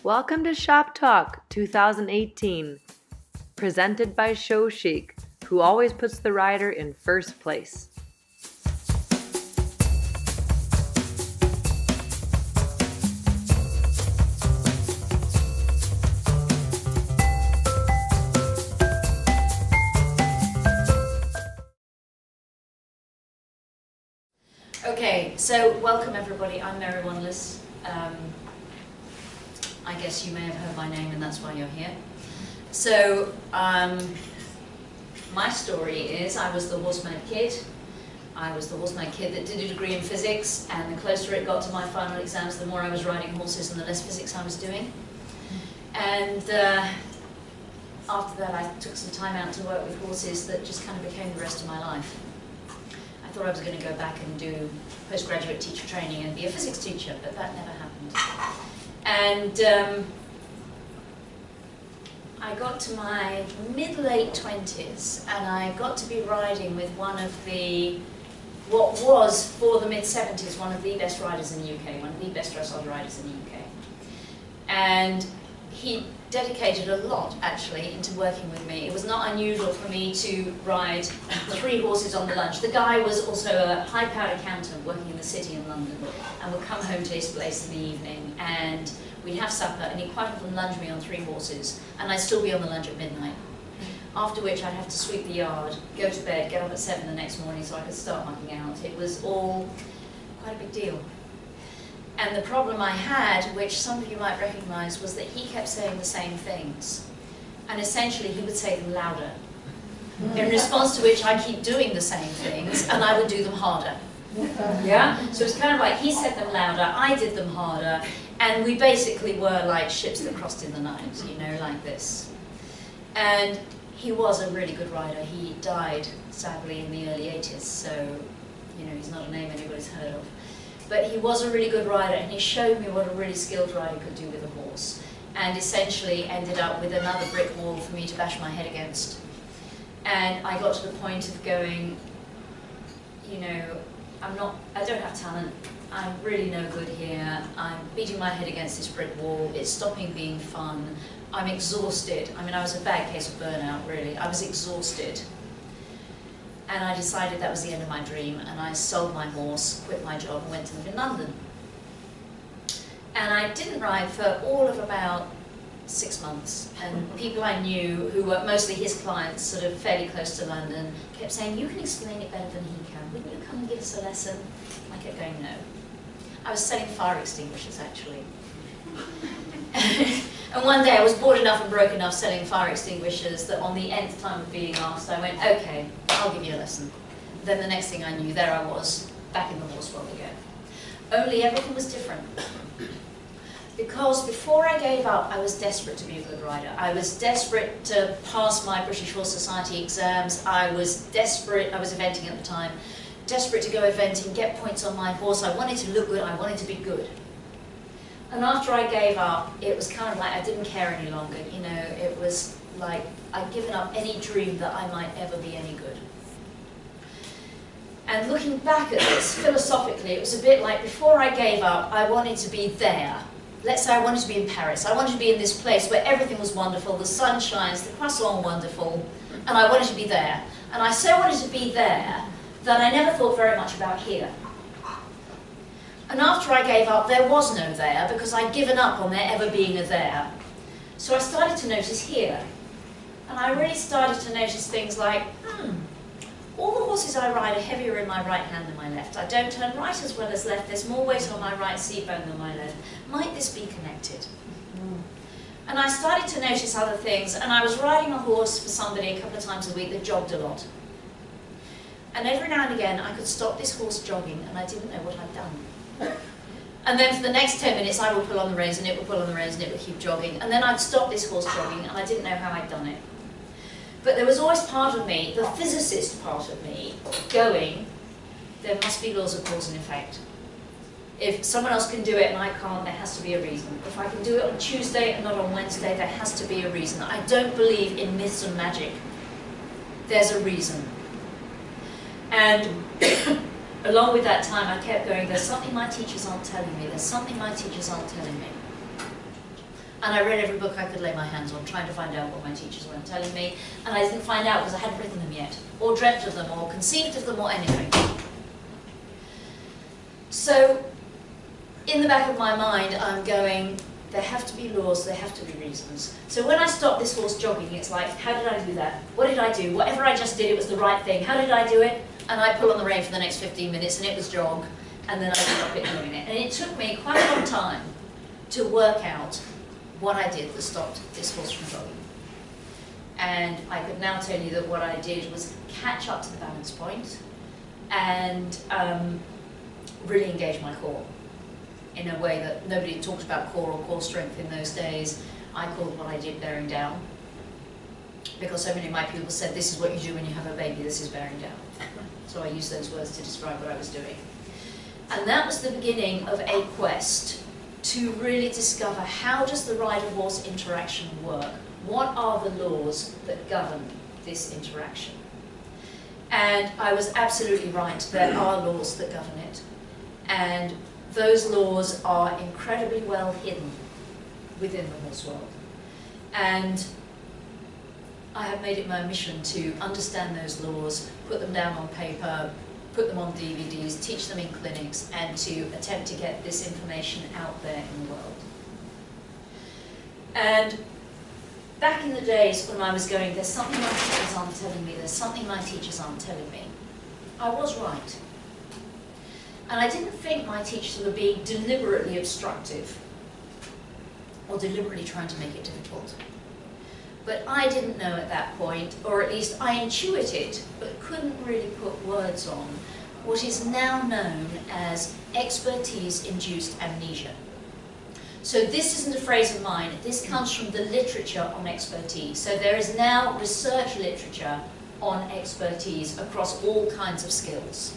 Welcome to Shop Talk 2018, presented by Show Chic, who always puts the rider in first place. Okay, so welcome everybody. I'm Mary Wanless. I guess you may have heard my name and that's why you're here. So, my story is I was the horseman kid. I was the horseman kid that did a degree in physics, and the closer it got to my final exams, the more I was riding horses and the less physics I was doing. And after that I took some time out to work with horses that just kind of became the rest of my life. I thought I was going to go back and do postgraduate teacher training and be a physics teacher, but that never happened. And I got to my mid-late 20s, and I got to be riding with one of the, what was for the mid-70s, one of the best riders in the UK, one of the best dressage riders in the UK. And he dedicated a lot, actually, into working with me. It was not unusual for me to ride 3 horses on the lunch. The guy was also a high-powered accountant working in the city in London, and would come home to his place in the evening, and we'd have supper, and he'd quite often lunge me on 3 horses, and I'd still be on the lunge at midnight. After which I'd have to sweep the yard, go to bed, get up at 7 the next morning so I could start mucking out. It was all quite a big deal. And the problem I had, which some of you might recognise, was that he kept saying the same things. And essentially he would say them louder. In response to which I'd keep doing the same things, and I would do them harder. Yeah? So it's kind of like he said them louder, I did them harder, and we basically were like ships that crossed in the night, you know, like this. And he was a really good rider. He died, sadly, in the early 80s, so, you know, he's not a name anybody's heard of. But he was a really good rider, and he showed me what a really skilled rider could do with a horse, and essentially ended up with another brick wall for me to bash my head against. And I got to the point of going, you know, I don't have talent, I'm really no good here, I'm beating my head against this brick wall, it's stopping being fun, I'm exhausted. I mean, I was a bad case of burnout, really. I was exhausted. And I decided that was the end of my dream, and I sold my horse, quit my job, and went to live in London. And I didn't ride for all of about 6 months, and people I knew, who were mostly his clients, sort of fairly close to London, kept saying, "You can explain it better than he can. Wouldn't you come and give us a lesson?" I kept going, no. I was selling fire extinguishers, actually. And one day I was bored enough and broke enough selling fire extinguishers that on the nth time of being asked, I went, "Okay, I'll give you a lesson." Then the next thing I knew, there I was, back in the horse world again. Only everything was different. Because before I gave up, I was desperate to be a good rider. I was desperate to pass my British Horse Society exams. I was desperate, I was eventing at the time, desperate to go eventing, get points on my horse. I wanted to look good, I wanted to be good. And after I gave up, it was kind of like I didn't care any longer, you know, it was like I'd given up any dream that I might ever be any good. And looking back at this, philosophically, it was a bit like before I gave up, I wanted to be there. Let's say I wanted to be in Paris. I wanted to be in this place where everything was wonderful, the sun shines, the croissant wonderful, and I wanted to be there. And I so wanted to be there that I never thought very much about here. And after I gave up, there was no there, because I'd given up on there ever being a there. So I started to notice here. And I really started to notice things like, all the horses I ride are heavier in my right hand than my left. I don't turn right as well as left. There's more weight on my right seat bone than my left. Might this be connected? And I started to notice other things, and I was riding a horse for somebody a couple of times a week that jogged a lot. And every now and again, I could stop this horse jogging, and I didn't know what I'd done. And then for the next 10 minutes, I would pull on the reins, and it would pull on the reins, and it would keep jogging. And then I'd stop this horse jogging, and I didn't know how I'd done it. But there was always part of me, the physicist part of me, going, there must be laws of cause and effect. If someone else can do it and I can't, there has to be a reason. If I can do it on Tuesday and not on Wednesday, there has to be a reason. I don't believe in myths and magic. There's a reason. And along with that time, I kept going, there's something my teachers aren't telling me. There's something my teachers aren't telling me. And I read every book I could lay my hands on, trying to find out what my teachers weren't telling me. And I didn't find out because I hadn't written them yet, or dreamt of them, or conceived of them, or anything. So, in the back of my mind, I'm going, there have to be laws, there have to be reasons. So when I stop this horse jogging, it's like, how did I do that? What did I do? Whatever I just did, it was the right thing. How did I do it? And I pull on the rein for the next 15 minutes, and it was jog, and then I stop it doing it. And it took me quite a long time to work out what I did that stopped this horse from jogging. And I could now tell you that what I did was catch up to the balance point and really engage my core in a way that nobody talked about core or core strength in those days. I called what I did bearing down, because so many of my pupils said, this is what you do when you have a baby, this is bearing down. So I used those words to describe what I was doing. And that was the beginning of a quest to really discover, how does the rider-horse interaction work? What are the laws that govern this interaction? And I was absolutely right, there are laws that govern it. And those laws are incredibly well hidden within the horse world. And I have made it my mission to understand those laws, put them down on paper, put them on DVDs, teach them in clinics, and to attempt to get this information out there in the world. And back in the days when I was going, there's something my teachers aren't telling me, there's something my teachers aren't telling me, I was right. And I didn't think my teachers were being deliberately obstructive or deliberately trying to make it difficult. But I didn't know at that point, or at least I intuited, but couldn't really put words on, what is now known as expertise-induced amnesia. So this isn't a phrase of mine, this comes from the literature on expertise. So there is now research literature on expertise across all kinds of skills.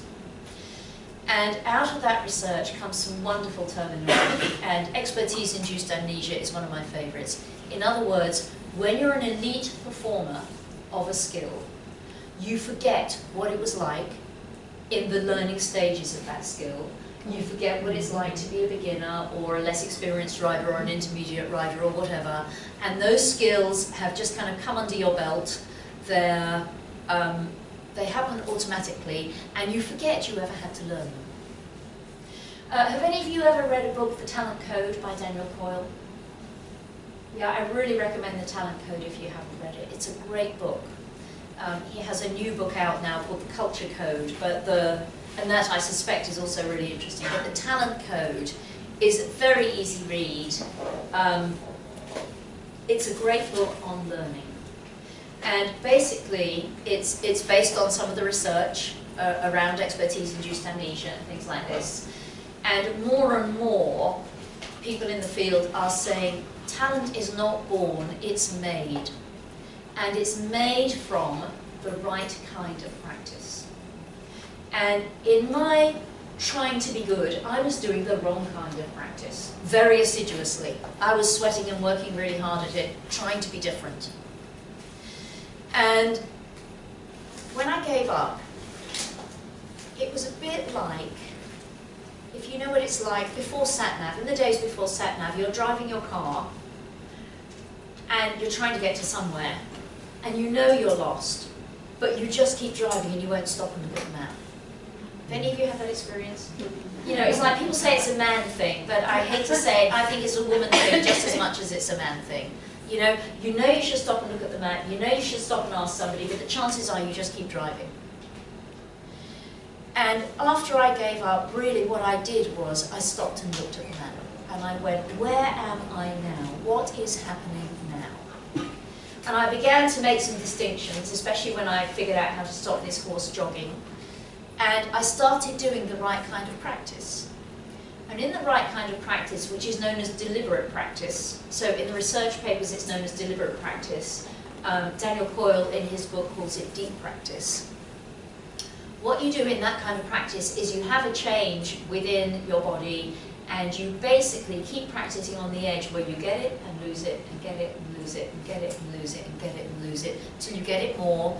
And out of that research comes some wonderful terminology, and expertise-induced amnesia is one of my favourites. In other words, when you're an elite performer of a skill, you forget what it was like in the learning stages of that skill. You forget what it's like to be a beginner or a less experienced rider or an intermediate rider or whatever, and those skills have just kind of come under your belt. They happen automatically, and you forget you ever had to learn them. Have any of you ever read a book, The Talent Code by Daniel Coyle? Yeah, I really recommend The Talent Code if you haven't read it. It's a great book. He has a new book out now called The Culture Code, and that I suspect is also really interesting. But The Talent Code is a very easy read. It's a great book on learning. And basically, it's based on some of the research around expertise-induced amnesia and things like this. And more people in the field are saying, talent is not born, it's made. And it's made from the right kind of practice. And in my trying to be good, I was doing the wrong kind of practice, very assiduously. I was sweating and working really hard at it, trying to be different. And when I gave up, it was a bit like, if you know what it's like before sat-nav, in the days before sat-nav, you're driving your car and you're trying to get to somewhere and you know you're lost, but you just keep driving and you won't stop and look at the map. Have any of you had that experience? You know, it's like people say it's a man thing, but I hate to say it, I think it's a woman thing just as much as it's a man thing. You know you should stop and look at the map, you know you should stop and ask somebody, but the chances are you just keep driving. And after I gave up, really what I did was I stopped and looked at the map. And I went, where am I now? What is happening now? And I began to make some distinctions, especially when I figured out how to stop this horse jogging. And I started doing the right kind of practice. And in the right kind of practice, which is known as deliberate practice, so in the research papers it's known as deliberate practice, Daniel Coyle in his book calls it deep practice. What you do in that kind of practice is you have a change within your body and you basically keep practicing on the edge where you get it and lose it and get it and lose it and get it and lose it and get it and lose it till you get it more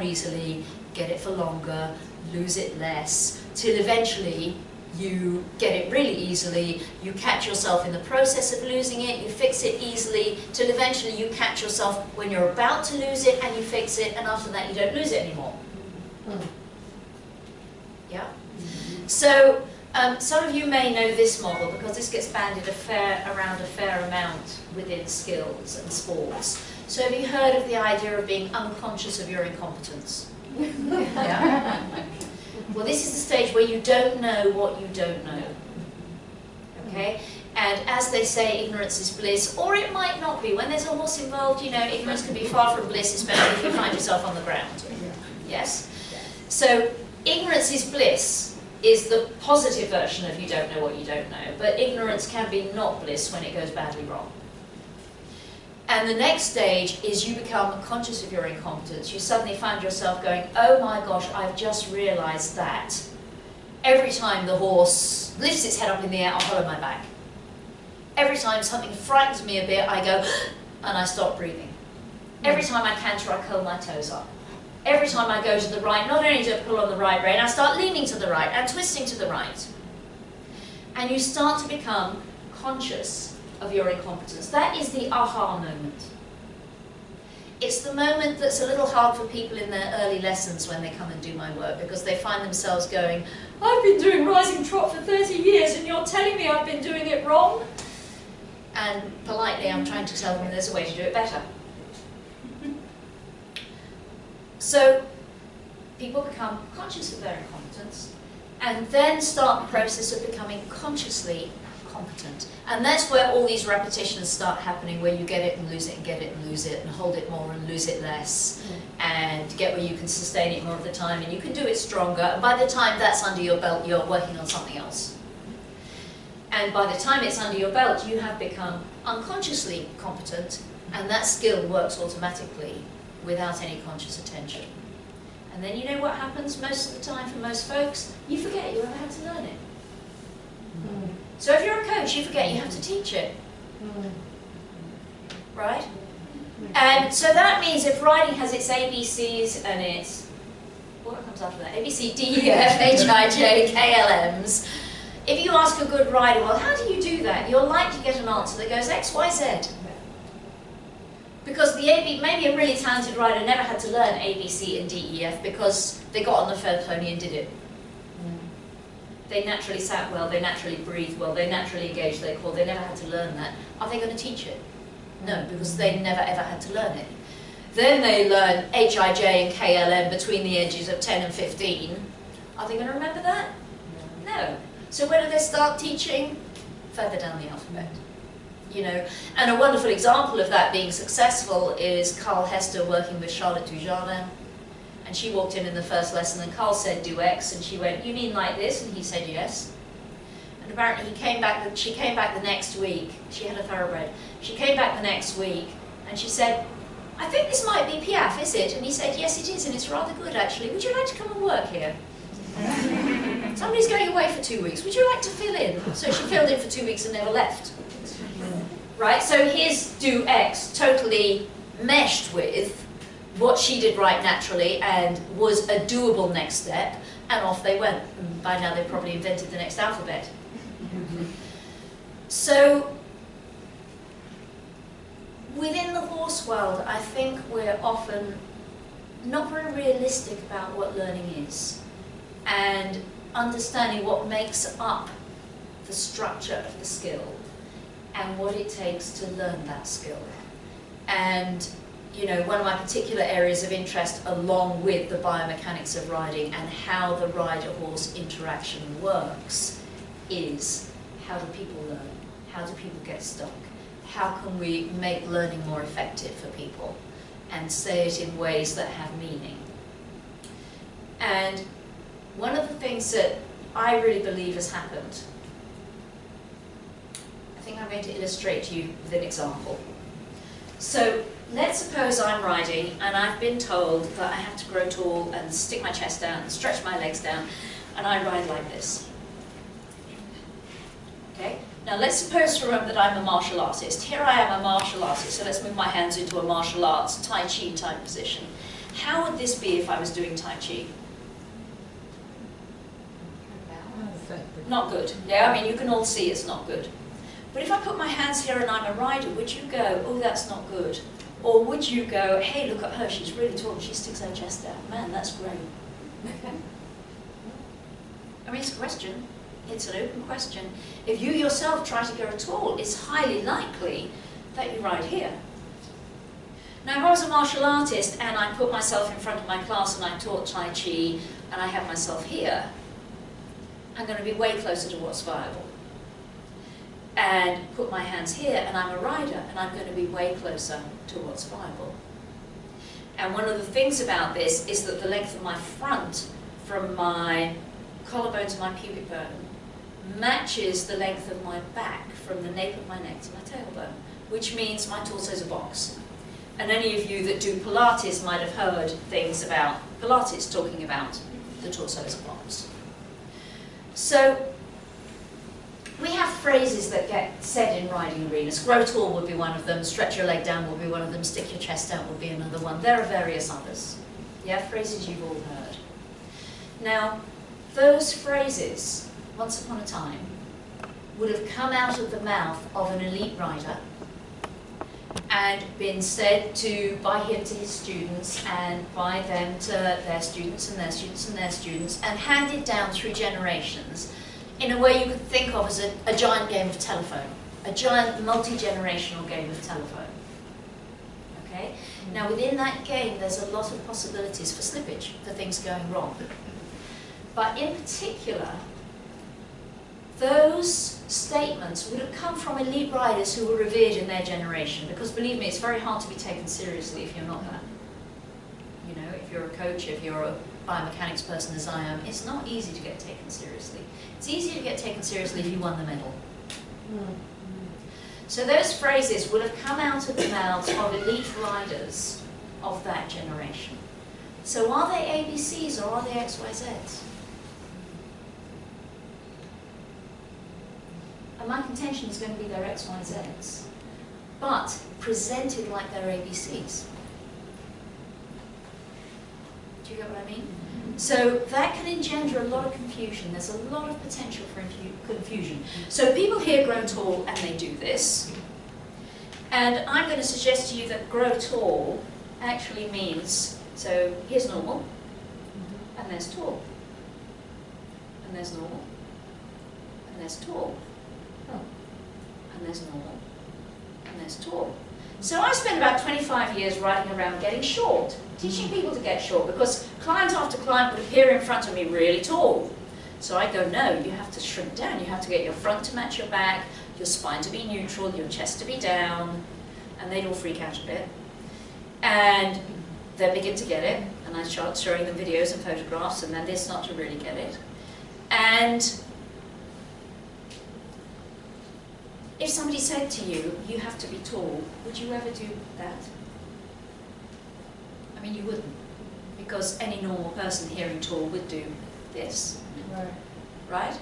easily, get it for longer, lose it less, till eventually you get it really easily, you catch yourself in the process of losing it, you fix it easily, till eventually you catch yourself when you're about to lose it and you fix it, and after that you don't lose it anymore. Yeah? So, some of you may know this model because this gets bandied around a fair amount within skills and sports. So have you heard of the idea of being unconscious of your incompetence? Yeah? Well, this is the stage where you don't know what you don't know. Okay? And as they say, ignorance is bliss, or it might not be. When there's a horse involved, you know, ignorance can be far from bliss, especially if you find yourself on the ground. Yes? So, ignorance is bliss is the positive version of you don't know what you don't know, but ignorance can be not bliss when it goes badly wrong. And the next stage is you become conscious of your incompetence. You suddenly find yourself going, oh my gosh, I've just realized that every time the horse lifts its head up in the air, I'll hollow my back. Every time something frightens me a bit, I go, and I stop breathing. Every time I canter, I curl my toes up. Every time I go to the right, not only do I pull on the right rein, I start leaning to the right and twisting to the right. And you start to become conscious of your incompetence. That is the aha moment. It's the moment that's a little hard for people in their early lessons when they come and do my work, because they find themselves going, I've been doing rising trot for 30 years and you're telling me I've been doing it wrong? And politely I'm trying to tell them there's a way to do it better. So people become conscious of their incompetence and then start the process of becoming consciously competent. And that's where all these repetitions start happening, where you get it and lose it and get it and lose it and hold it more and lose it less, and get where you can sustain it more of the time and you can do it stronger, and by the time that's under your belt you're working on something else. And by the time it's under your belt you have become unconsciously competent, and that skill works automatically without any conscious attention. And then you know what happens most of the time for most folks? You forget you ever had to learn it. So if you're a coach, you forget you have to teach it. Right? And so that means if riding has its ABCs and its, what comes after that? A, B, C, D, E, F, H, I, J, K, L, M's. If you ask a good rider, well, how do you do that? You're likely to get an answer that goes X, Y, Z. Because the maybe a really talented rider never had to learn A, B, C, and D, E, F because they got on the fed pony and did it. They naturally sat well, they naturally breathed well, they naturally engaged their core, they never had to learn that. Are they going to teach it? No, because they never ever had to learn it. Then they learn H, I, J and K, L, M between the ages of 10 and 15. Are they going to remember that? No. So when do they start teaching? Further down the alphabet. You know, and a wonderful example of that being successful is Carl Hester working with Charlotte Dujardin. And she walked in the first lesson and Carl said, do X, and she went, you mean like this? And he said, yes. And apparently she came back the next week. She had a thoroughbred. She came back the next week and she said, I think this might be Piaf, is it? And he said, yes it is, and it's rather good actually. Would you like to come and work here? Somebody's going away for 2 weeks. Would you like to fill in? So she filled in for 2 weeks and never left. Right, so his do X totally meshed with what she did right naturally and was a doable next step, and off they went. And by now they've probably invented the next alphabet. So within the horse world, I think we're often not very realistic about what learning is and understanding what makes up the structure of the skill and what it takes to learn that skill. And you know, one of my particular areas of interest, along with the biomechanics of riding and how the rider-horse interaction works, is how do people learn? How do people get stuck? How can we make learning more effective for people and say it in ways that have meaning? And one of the things that I really believe has happened, I think I'm going to illustrate to you with an example. So let's suppose I'm riding and I've been told that I have to grow tall and stick my chest down and stretch my legs down, and I ride like this. Okay? Now let's suppose for a moment that I'm a martial artist. Here I am, a martial artist, so let's move my hands into a martial arts, Tai Chi type position. How would this be if I was doing Tai Chi? Not good. Yeah, I mean, you can all see it's not good. But if I put my hands here and I'm a rider, would you go, oh, that's not good? Or would you go, hey, look at her, she's really tall and she sticks her chest out. Man, that's great. I mean, it's a question. It's an open question. If you yourself try to go tall, it's highly likely that you ride here. Now, if I was a martial artist and I put myself in front of my class and I taught Tai Chi and I have myself here, I'm going to be way closer to what's viable. And put my hands here and I'm a rider and I'm going to be way closer to what's viable. And one of the things about this is that the length of my front from my collarbone to my pubic bone matches the length of my back from the nape of my neck to my tailbone, which means my torso is a box. And any of you that do Pilates might have heard things about Pilates talking about the torso as a box. So we have phrases that get said in riding arenas. Grow tall would be one of them, stretch your leg down would be one of them, stick your chest out would be another one. There are various others. Yeah, phrases you've all heard. Now, those phrases, once upon a time, would have come out of the mouth of an elite rider and been said by him to his students and by them to their students and their students and their students, and handed down through generations in a way you could think of as a giant game of telephone, a giant multi-generational game of telephone. Okay? Now within that game there's a lot of possibilities for slippage, for things going wrong. But in particular, those statements would have come from elite riders who were revered in their generation, because believe me, it's very hard to be taken seriously if you're not that. You know, if you're a coach, if you're a biomechanics person as I am, it's not easy to get taken seriously. It's easy to get taken seriously if you won the medal. So those phrases would have come out of the mouths of elite riders of that generation. So are they ABCs or are they XYZs? And my contention is going to be their XYZs, but presented like they're ABCs. Do you get what I mean? So that can engender a lot of confusion. There's a lot of potential for confusion. So people here grow tall and they do this. And I'm going to suggest to you that grow tall actually means, so here's normal, and there's tall, and there's normal, and there's tall, and there's normal, and there's tall. So I spent about 25 years riding around getting short, teaching people to get short, because client after client would appear in front of me really tall. So I go, no, you have to shrink down. You have to get your front to match your back, your spine to be neutral, your chest to be down, and they'd all freak out a bit. And they begin to get it, and I start showing them videos and photographs, and then they start to really get it. And if somebody said to you, you have to be tall, would you ever do that? I mean, you wouldn't, because any normal person hearing tall would do this, right?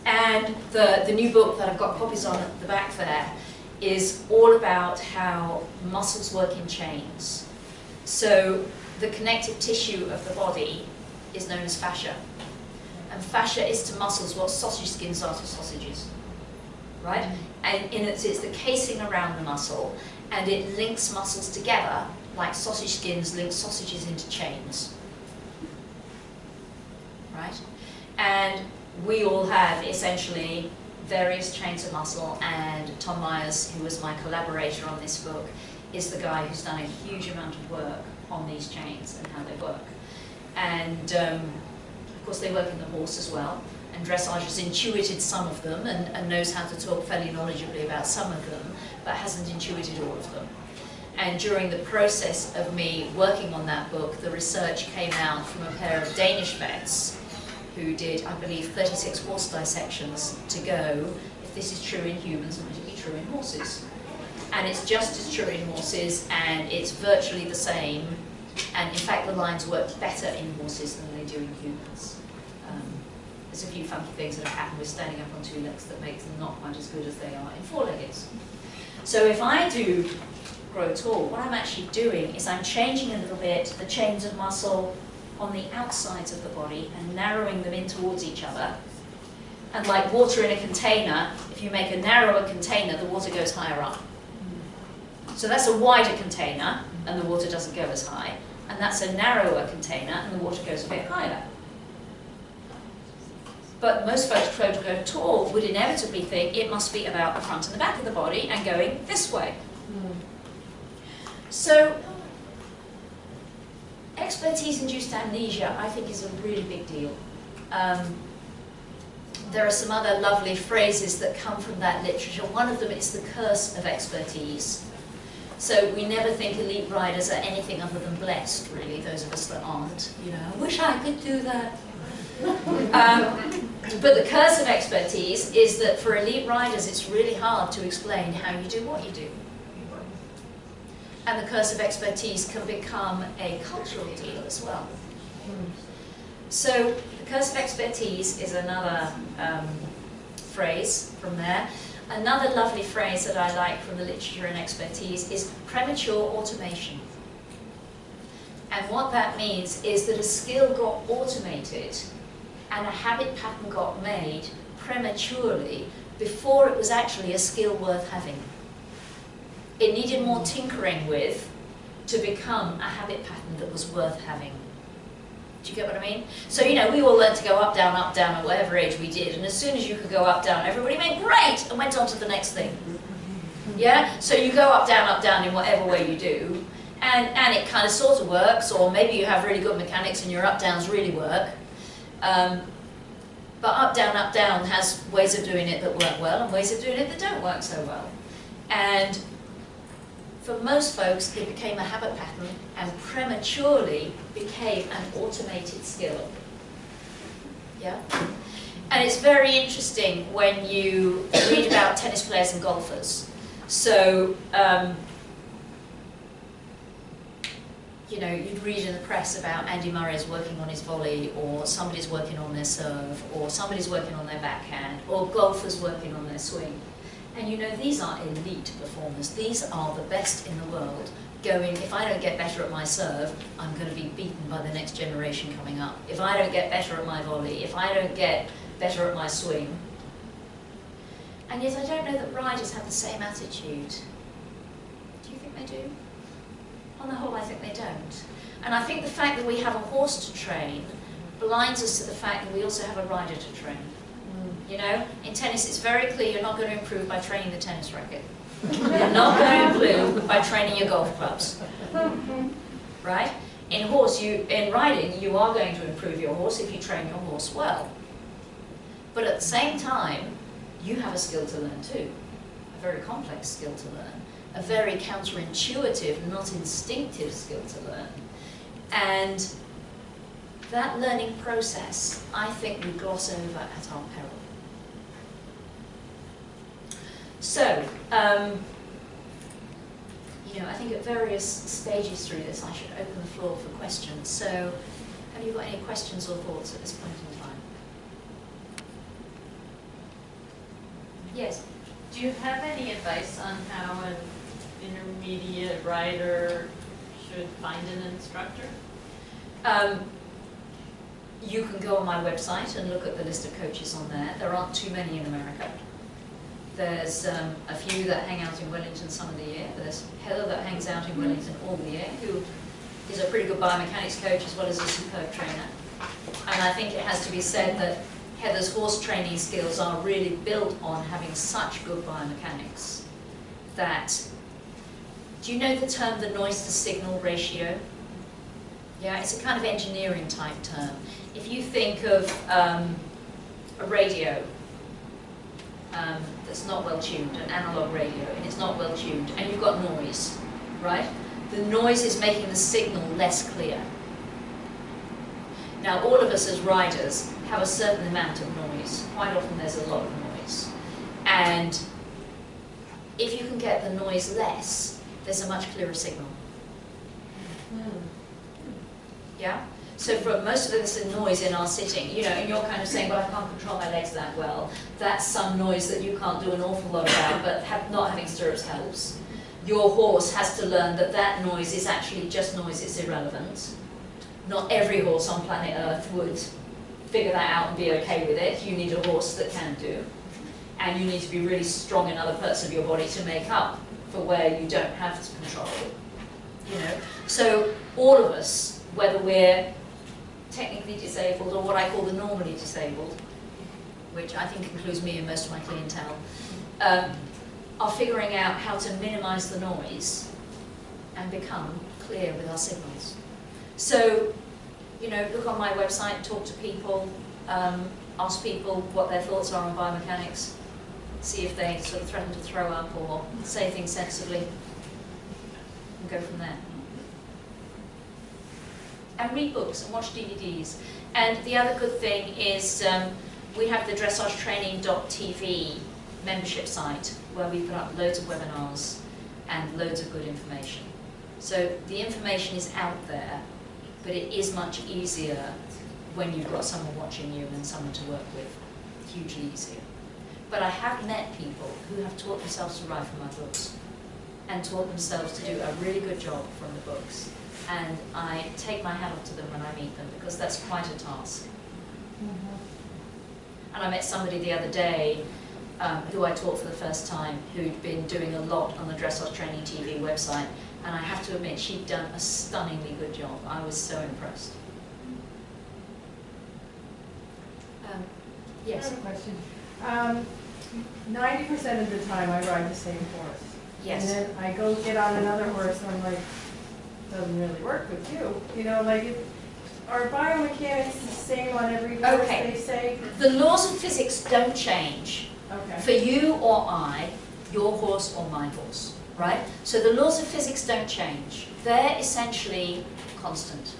And the new book that I've got copies on at the back there is all about how muscles work in chains. So the connective tissue of the body is known as fascia. And fascia is to muscles what sausage skins are to sausages, right? And it's the casing around the muscle, and it links muscles together like sausage skins link sausages into chains, right? And we all have essentially various chains of muscle, and Tom Myers, who was my collaborator on this book, is the guy who's done a huge amount of work on these chains and how they work. And of course they work in the horse as well, and dressage has intuited some of them and knows how to talk fairly knowledgeably about some of them, but hasn't intuited all of them. And during the process of me working on that book, the research came out from a pair of Danish vets who did, I believe, 36 horse dissections to go, if this is true in humans, might it be true in horses? And it's just as true in horses, and it's virtually the same, and in fact the lines work better in horses than they do in humans. There's a few funky things that have happened with standing up on two legs that makes them not quite as good as they are in four-leggeds. So if I do grow tall, what I'm actually doing is I'm changing a little bit the chains of muscle on the outsides of the body and narrowing them in towards each other, And like water in a container, if you make a narrower container, the water goes higher up. So that's a wider container, and the water doesn't go as high. And that's a narrower container, and the water goes a bit higher. But most folks trying to go tall would inevitably think it must be about the front and the back of the body and going this way. So expertise-induced amnesia, I think, is a really big deal. There are some other lovely phrases that come from that literature. One of them is the curse of expertise. So we never think elite riders are anything other than blessed, really, those of us that aren't. You know, I wish I could do that. But the curse of expertise is that for elite riders, it's really hard to explain how you do what you do. And the curse of expertise can become a cultural deal as well. So the curse of expertise is another phrase from there. Another lovely phrase that I like from the literature and expertise is premature automation. And what that means is that a skill got automated and a habit pattern got made prematurely before it was actually a skill worth having. It needed more tinkering with to become a habit pattern that was worth having. Do you get what I mean? So, you know, we all learned to go up, down, at whatever age we did. And as soon as you could go up, down, everybody went, great, and went on to the next thing. Yeah? So you go up, down in whatever way you do. And it kind of sort of works, or maybe you have really good mechanics and your up-downs really work. But up, down has ways of doing it that work well and ways of doing it that don't work so well. And for most folks, it became a habit pattern and prematurely became an automated skill. Yeah? And it's very interesting when you read about tennis players and golfers. So, you know, you'd read in the press about Andy Murray's working on his volley, or somebody's working on their serve, or somebody's working on their backhand, or golfers working on their swing. And you know, these are elite performers. These are the best in the world going, if I don't get better at my serve, I'm going to be beaten by the next generation coming up. If I don't get better at my volley, if I don't get better at my swing. And yet I don't know that riders have the same attitude. Do you think they do? On the whole, I think they don't. And I think the fact that we have a horse to train blinds us to the fact that we also have a rider to train. You know, in tennis it's very clear you're not going to improve by training the tennis racket. You're not going to improve by training your golf clubs. Right? In riding, you are going to improve your horse if you train your horse well. But at the same time, you have a skill to learn too. A very complex skill to learn. A very counterintuitive, not instinctive skill to learn. And that learning process, I think we gloss over at our peril. So, you know, I think at various stages through this I should open the floor for questions. So, have you got any questions or thoughts at this point in time? Yes? Do you have any advice on how an intermediate rider should find an instructor? You can go on my website and look at the list of coaches on there. There aren't too many in America. There's a few that hang out in Wellington some of the year. There's Heather that hangs out in Wellington all the year, who is a pretty good biomechanics coach as well as a superb trainer. And I think it has to be said that Heather's horse training skills are really built on having such good biomechanics that, do you know the term the noise to signal ratio? Yeah, it's a kind of engineering type term. If you think of a radio that's not well tuned, an analog radio, and it's not well tuned, and you've got noise, right? The noise is making the signal less clear. Now, all of us as riders have a certain amount of noise. Quite often there's a lot of noise. And if you can get the noise less, there's a much clearer signal. Yeah? So for most of this noise in our sitting, you know, and you're kind of saying, well, I can't control my legs that well. That's some noise that you can't do an awful lot about, but not having stirrups helps. Your horse has to learn that that noise is actually just noise, it's irrelevant. Not every horse on planet Earth would figure that out and be okay with it. You need a horse that can do. And you need to be really strong in other parts of your body to make up for where you don't have control. You know? So all of us, whether we're technically disabled or what I call the normally disabled, which I think includes me and most of my clientele, are figuring out how to minimize the noise and become clear with our signals. So, you know, look on my website, talk to people, ask people what their thoughts are on biomechanics, see if they sort of threaten to throw up or say things sensibly, and go from there. And read books and watch DVDs. And the other good thing is we have the dressagetraining.tv membership site where we put up loads of webinars and loads of good information. So the information is out there, but it is much easier when you've got someone watching you and someone to work with. Hugely easier. But I have met people who have taught themselves to write from my books and taught themselves to do a really good job from the books. And I take my hat off to them when I meet them because that's quite a task. And I met somebody the other day who I taught for the first time, who'd been doing a lot on the Dressage Training TV website, and I have to admit she'd done a stunningly good job. I was so impressed. Yes? I have a question. 90% of the time I ride the same horse. Yes. And then I go get on another horse and I'm like, doesn't really work with you. You know, like, are biomechanics the same on every horse, Okay. they say? The laws of physics don't change Okay. for you or I, your horse or my horse, right? So the laws of physics don't change. They're essentially constant.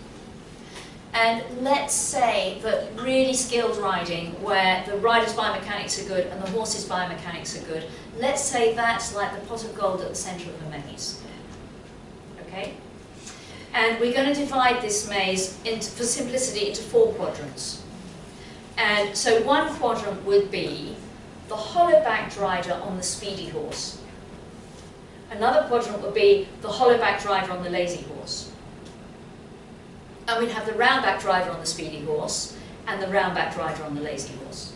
And let's say that really skilled riding, where the rider's biomechanics are good and the horse's biomechanics are good, let's say that's like the pot of gold at the center of a maze. Okay? And we're going to divide this maze, for simplicity, into 4 quadrants. And so one quadrant would be the hollow-backed rider on the speedy horse. Another quadrant would be the hollow-backed rider on the lazy horse. And we'd have the round-backed rider on the speedy horse and the round-backed rider on the lazy horse.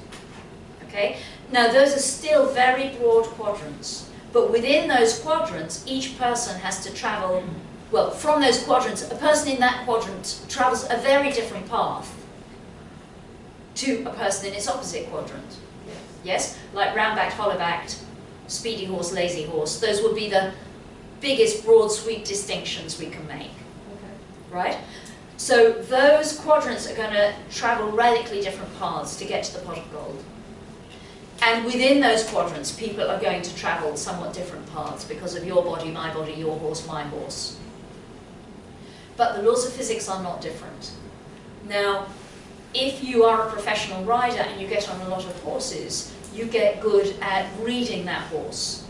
Okay? Now those are still very broad quadrants, but within those quadrants, each person has to travel, well, from those quadrants, a person in that quadrant travels a very different path to a person in its opposite quadrant. Yes? Like round-backed, hollow-backed, speedy horse, lazy horse. Those would be the biggest broad sweep distinctions we can make. Okay. Right? So those quadrants are going to travel radically different paths to get to the pot of gold. And within those quadrants, people are going to travel somewhat different paths because of your body, your horse, my horse. But the laws of physics are not different. Now, if you are a professional rider and you get on a lot of horses, you get good at reading that horse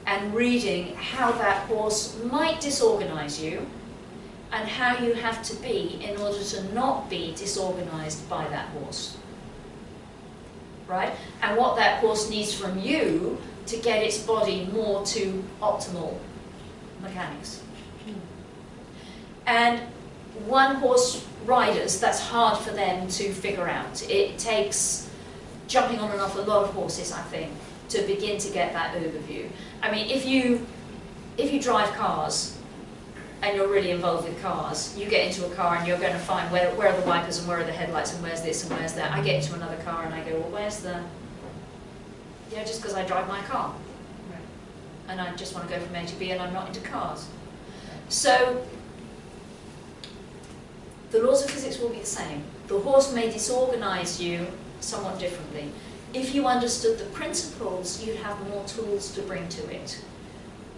and reading how that horse might disorganize you and how you have to be in order to not be disorganized by that horse. Right? And what that horse needs from you to get its body more to optimal mechanics. And one horse riders, that's hard for them to figure out. It takes jumping on and off a lot of horses, I think, to begin to get that overview. I mean, if you drive cars and you're really involved with cars, you get into a car and you're going to find where are the wipers and where are the headlights and where's this and where's that. I get into another car and I go, well, where's the... Yeah, just because I drive my car. Right. And I just want to go from A to B and I'm not into cars. So, the laws of physics will be the same. The horse may disorganize you somewhat differently. If you understood the principles, you'd have more tools to bring to it.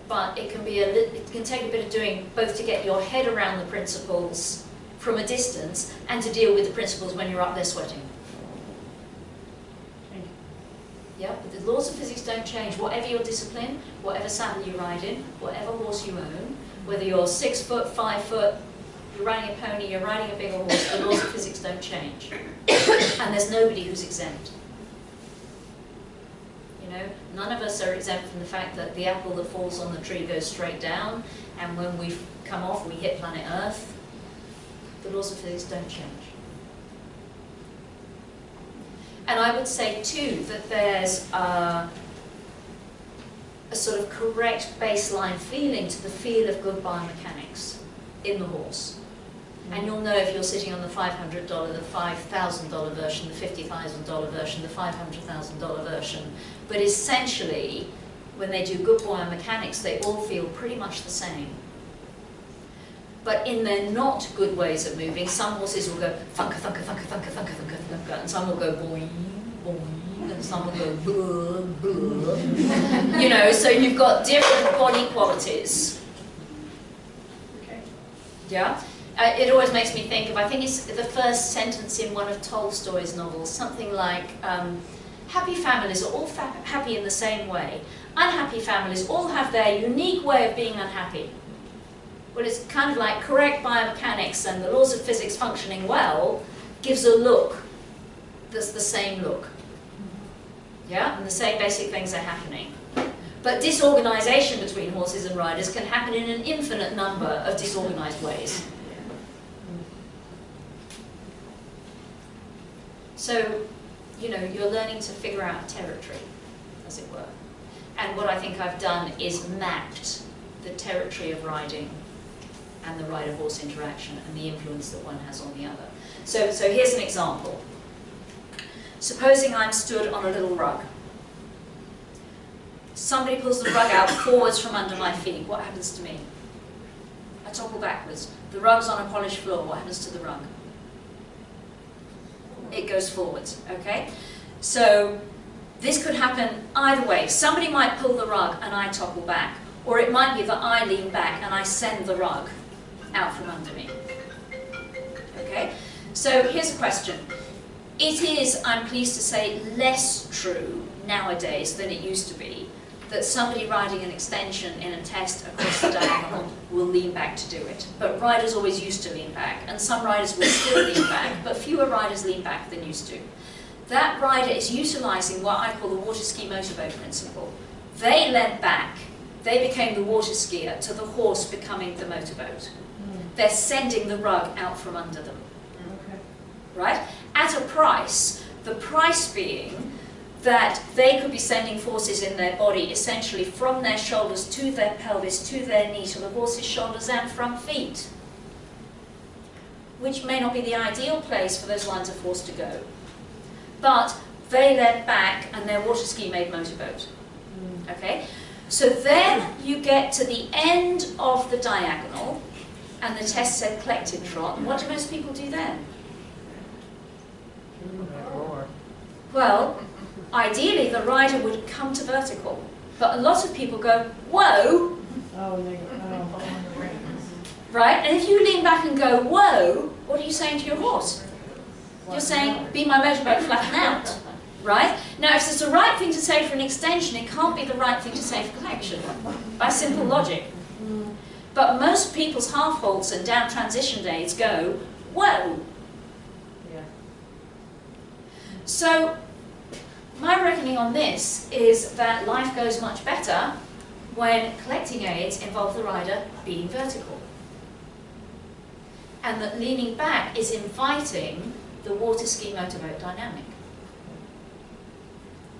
But it can be it can take a bit of doing both to get your head around the principles from a distance and to deal with the principles when you're up there sweating. Thank you. Yeah, but the laws of physics don't change. Whatever your discipline, whatever saddle you ride in, whatever horse you own, whether you're 6 foot, 5 foot, you're riding a pony, you're riding a bigger horse, the laws of physics don't change. And there's nobody who's exempt. You know, none of us are exempt from the fact that the apple that falls on the tree goes straight down, and when we come off, we hit planet Earth. The laws of physics don't change. And I would say too that there's a sort of correct baseline feeling to the feel of good biomechanics in the horse. And you'll know if you're sitting on the $500, the $5,000 version, the $50,000 version, the $500,000 version. But essentially, when they do good biomechanics, they all feel pretty much the same. But in their not good ways of moving, some horses will go thunka, thunka, thunka, thunka, thunka, thunka, thunka, and some will go boing, boing, and some will go buh, buh. You know, so you've got different body qualities. Okay. Yeah? It always makes me think of, I think it's the first sentence in one of Tolstoy's novels, something like, happy families are all happy in the same way. Unhappy families all have their unique way of being unhappy. Well, it's kind of like correct biomechanics and the laws of physics functioning well gives a look that's the same look. Yeah? And the same basic things are happening. But disorganization between horses and riders can happen in an infinite number of disorganized ways. So, you know, you're learning to figure out territory, as it were. And what I think I've done is mapped the territory of riding and the rider-horse interaction and the influence that one has on the other. So here's an example. Supposing I'm stood on a little rug. Somebody pulls the rug out forwards from under my feet. What happens to me? I topple backwards. The rug's on a polished floor. What happens to the rug? It goes forwards, okay? So this could happen either way. Somebody might pull the rug and I topple back, or it might be that I lean back and I send the rug out from under me. Okay? So here's a question. It is, I'm pleased to say, less true nowadays than it used to be that somebody riding an extension in a test across the diagonal will lean back to do it. But riders always used to lean back, and some riders will still lean back, but fewer riders lean back than used to. That rider is utilising what I call the water ski motorboat principle. They leant back, they became the water skier, to the horse becoming the motorboat. They're sending the rug out from under them. Okay. Right? At a price, the price being that they could be sending forces in their body essentially from their shoulders to their pelvis, to their knee, to the horse's shoulders and front feet, which may not be the ideal place for those lines of force to go. But they led back and their water ski made motorboat. Okay? So then you get to the end of the diagonal and the test said collected trot. What do most people do then? Well, ideally the rider would come to vertical, but a lot of people go, whoa, Oh, they go, oh. right? And if you lean back and go, whoa, what are you saying to your horse? You're saying, be my motorboat, flatten out, right? Now, if it's the right thing to say for an extension, it can't be the right thing to say for collection, by simple logic. But most people's half halts and down transition days go, whoa. Yeah. So, my reckoning on this is that life goes much better when collecting aids involve the rider being vertical. And that leaning back is inviting the water ski motorboat dynamic.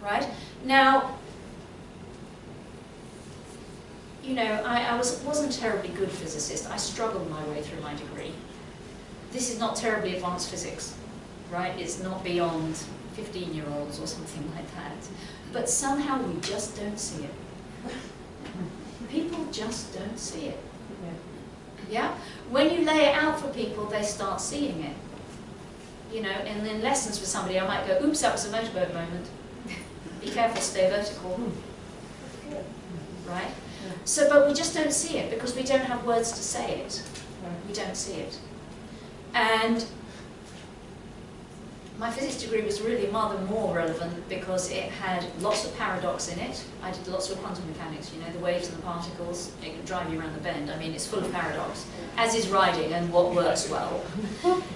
Right? Now, you know, I wasn't a terribly good physicist. I struggled my way through my degree. This is not terribly advanced physics, right? It's not beyond 15-year-olds or something like that. But somehow we just don't see it. People just don't see it. Yeah? When you lay it out for people, they start seeing it. You know, and in lessons with somebody, I might go, oops, that was a motorboat moment. Be careful, stay vertical. Right? So, but we just don't see it because we don't have words to say it. We don't see it. And my physics degree was really rather more relevant because it had lots of paradox in it. I did lots of quantum mechanics, you know, the waves and the particles, it can drive you around the bend. I mean, it's full of paradox, as is riding and what works well.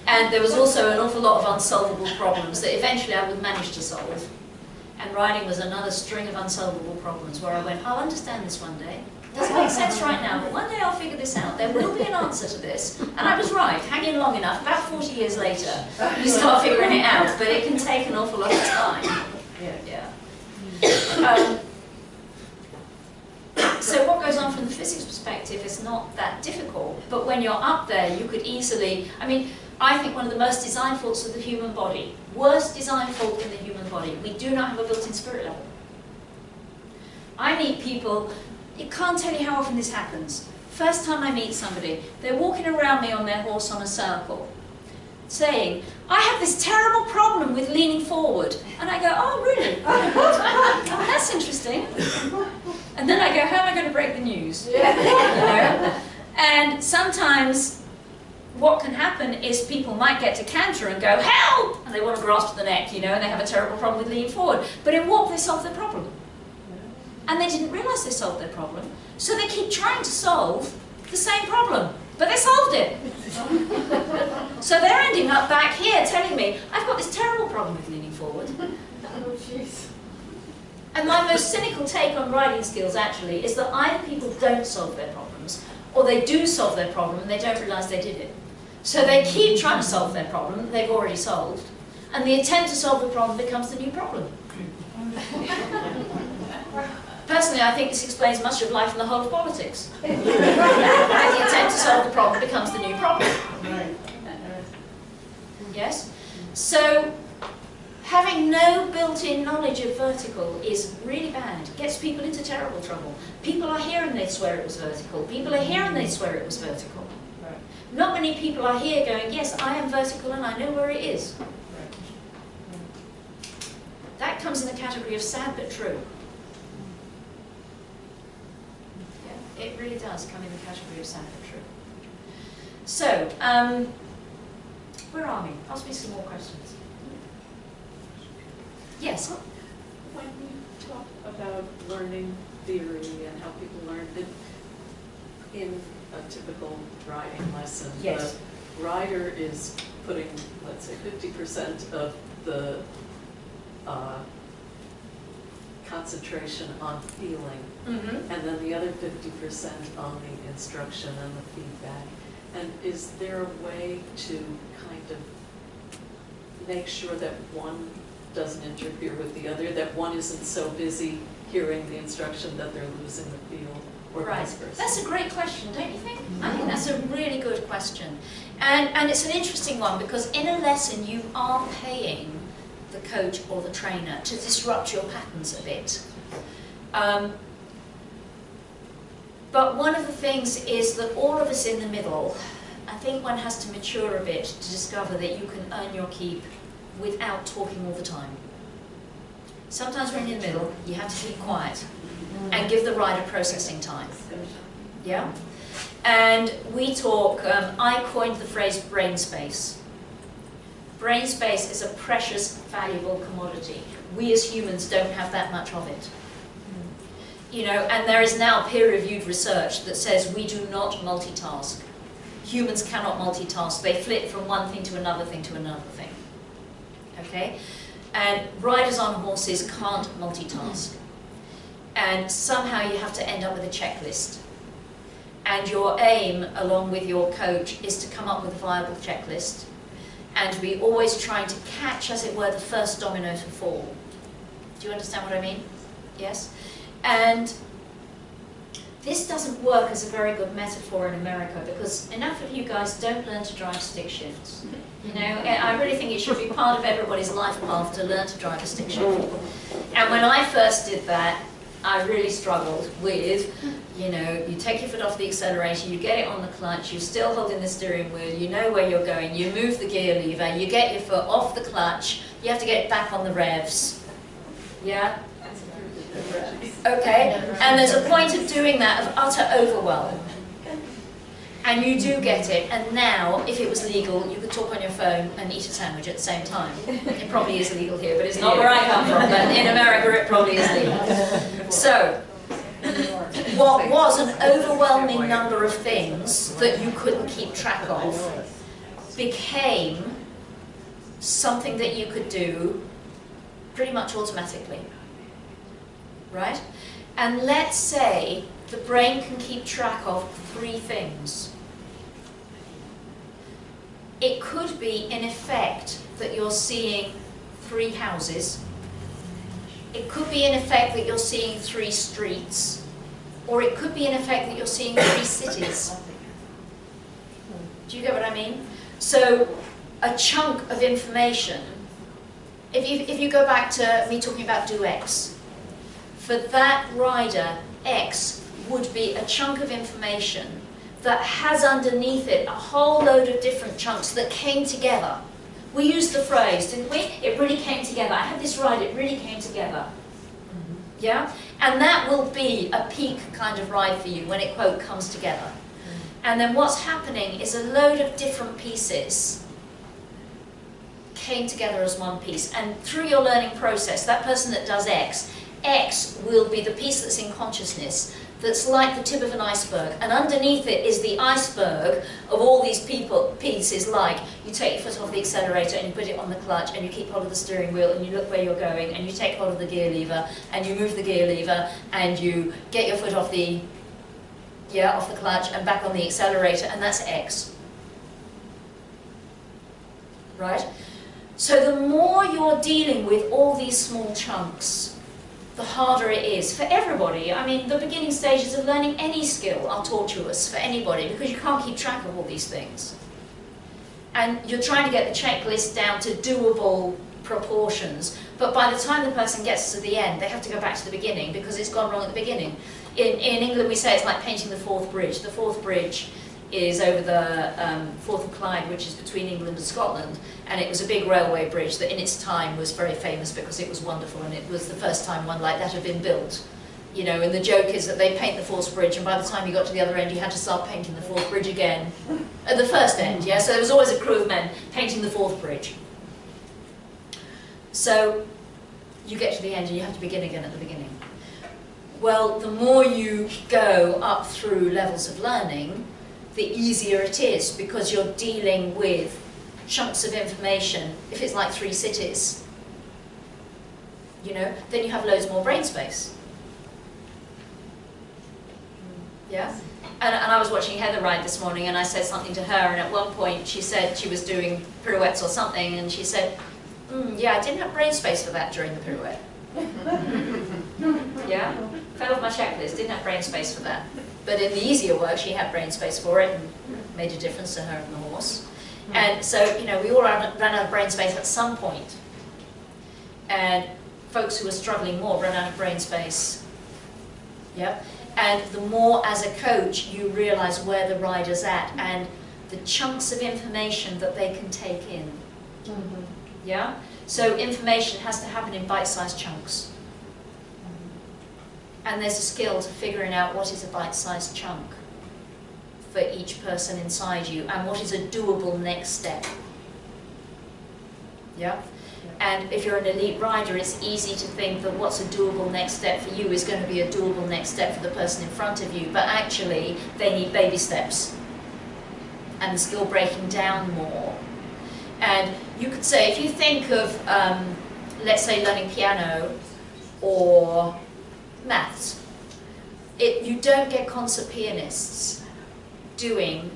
And there was also an awful lot of unsolvable problems that eventually I would manage to solve. And riding was another string of unsolvable problems where I went, I'll understand this one day. Doesn't make sense right now, but one day I'll figure this out. There will be an answer to this. And I was right. Hang in long enough, about 40 years later, you start figuring it out, but it can take an awful lot of time. Yeah. So what goes on from the physics perspective is not that difficult, but when you're up there, you could easily, I mean, I think one of the most design faults of the human body, worst design fault in the human body, we do not have a built-in spirit level. I meet people, you can't tell you how often this happens. First time I meet somebody, they're walking around me on their horse on a circle, saying, I have this terrible problem with leaning forward. And I go, oh really? Oh, that's interesting. And then I go, how am I going to break the news? You know? And sometimes what can happen is people might get to canter and go, help! And they want to grasp the neck, you know, and they have a terrible problem with leaning forward. But in walk, they solve their problem. And they didn't realise they solved their problem, so they keep trying to solve the same problem, but they solved it. So they're ending up back here telling me, I've got this terrible problem with leaning forward. Oh, jeez. And my most cynical take on riding skills actually is that either people don't solve their problems, or they do solve their problem and they don't realise they did it. So they keep trying to solve their problem that they've already solved, and the attempt to solve the problem becomes the new problem. Personally, I think this explains much of life and the whole of politics. And the attempt to solve the problem becomes the new problem. Yes? So, having no built-in knowledge of vertical is really bad. It gets people into terrible trouble. People are here and they swear it was vertical. People are here and they swear it was vertical. Not many people are here going, yes, I am vertical and I know where it is. That comes in the category of sad but true. It really does come in the category of sad but true. So, where are we? Ask me some more questions. Yes? When you talk about learning theory and how people learn it in a typical riding lesson, Yes. the rider is putting, let's say, 50% of the concentration on feeling, Mm-hmm. and then the other 50% on the instruction and the feedback. And is there a way to kind of make sure that one doesn't interfere with the other, that one isn't so busy hearing the instruction that they're losing the feel, or Right. vice versa? That's a great question, don't you think? I think that's a really good question. And it's an interesting one because in a lesson you are paying the coach or the trainer to disrupt your patterns a bit. But one of the things is that all of us in the middle, I think one has to mature a bit to discover that you can earn your keep without talking all the time. Sometimes when you're in the middle, you have to keep quiet and give the rider processing time. Yeah? And we talk, I coined the phrase brain space. Brain space is a precious, valuable commodity. We as humans don't have that much of it. You know, and there is now peer-reviewed research that says we do not multitask. Humans cannot multitask. They flip from one thing to another thing to another thing. Okay? And riders on horses can't multitask. And somehow you have to end up with a checklist. And your aim, along with your coach, is to come up with a viable checklist and to be always trying to catch, as it were, the first domino to fall. Do you understand what I mean? Yes? And this doesn't work as a very good metaphor in America because enough of you guys don't learn to drive stick shifts. You know, I really think it should be part of everybody's life path to learn to drive a stick shift. And when I first did that, I really struggled with, you know, you take your foot off the accelerator, you get it on the clutch, you're still holding the steering wheel, you know where you're going, you move the gear lever, you get your foot off the clutch, you have to get back on the revs. Yeah? Okay? And there's a point of doing that of utter overwhelm. And you do get it, and now, if it was legal, you could talk on your phone and eat a sandwich at the same time. It probably is illegal here, but it's not where I come from, but in America it probably is legal. So, what was an overwhelming number of things that you couldn't keep track of became something that you could do pretty much automatically. right? And let's say the brain can keep track of 3 things. It could be, in effect, that you're seeing 3 houses. It could be, in effect, that you're seeing 3 streets. Or it could be, in effect, that you're seeing 3 cities. Do you get what I mean? So, a chunk of information, if you go back to me talking about do X, for that rider, X would be a chunk of information that has underneath it a whole load of different chunks that came together. We used the phrase, didn't we? It really came together. I had this ride, it really came together. Yeah? And that will be a peak kind of ride for you when it, quote, comes together. And then what's happening is a load of different pieces came together as one piece. And through your learning process, that person that does X, X will be the piece that's in consciousness, that's like the tip of an iceberg. And underneath it is the iceberg of all these pieces, like you take your foot off the accelerator and you put it on the clutch and you keep hold of the steering wheel and you look where you're going and you take hold of the gear lever and you move the gear lever and you get your foot off the clutch and back on the accelerator, and that's X. Right? So the more you're dealing with all these small chunks, the harder it is for everybody. I mean, the beginning stages of learning any skill are tortuous for anybody because you can't keep track of all these things. And you're trying to get the checklist down to doable proportions, but by the time the person gets to the end, they have to go back to the beginning because it's gone wrong at the beginning. In England, we say it's like painting the Forth Bridge. The Forth Bridge is over the Forth of Clyde, which is between England and Scotland, and it was a big railway bridge that in its time was very famous because it was wonderful, and it was the first time one like that had been built. You know, and the joke is that they paint the Forth Bridge, and by the time you got to the other end, you had to start painting the Forth Bridge again at the first end, yeah? So there was always a crew of men painting the Forth Bridge. So you get to the end and you have to begin again at the beginning. Well, the more you go up through levels of learning, the easier it is because you're dealing with chunks of information. If it's like 3 cities, you know, then you have loads more brain space. Yeah? And I was watching Heather ride this morning and I said something to her, and at one point she said she was doing pirouettes or something, and she said, yeah, I didn't have brain space for that during the pirouette. Yeah? Fell off my checklist, didn't have brain space for that. But in the easier work, she had brain space for it and made a difference to her and the horse. And so, you know, we all ran out of brain space at some point. And folks who were struggling more ran out of brain space. Yep. And the more, as a coach, you realize where the rider's at and the chunks of information that they can take in. Mm-hmm. Yeah? So information has to happen in bite-sized chunks. And there's a skill to figuring out what is a bite-sized chunk for each person inside you and what is a doable next step. Yeah? And if you're an elite rider, it's easy to think that what's a doable next step for you is going to be a doable next step for the person in front of you, but actually they need baby steps and the skill breaking down more. And you could say, if you think of, let's say, learning piano or maths, you don't get concert pianists doing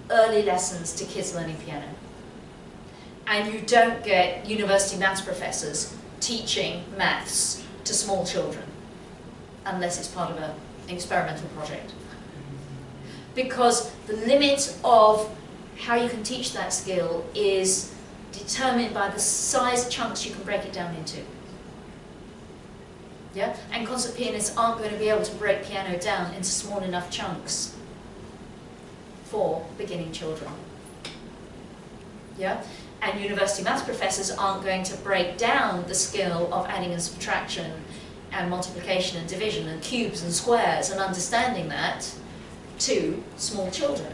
early lessons to kids learning piano. And you don't get university maths professors teaching maths to small children, unless it's part of an experimental project. Because the limit of how you can teach that skill is determined by the size chunks you can break it down into. Yeah? And concert pianists aren't going to be able to break piano down into small enough chunks for beginning children. Yeah? And university maths professors aren't going to break down the skill of adding and subtraction and multiplication and division and cubes and squares and understanding that to small children.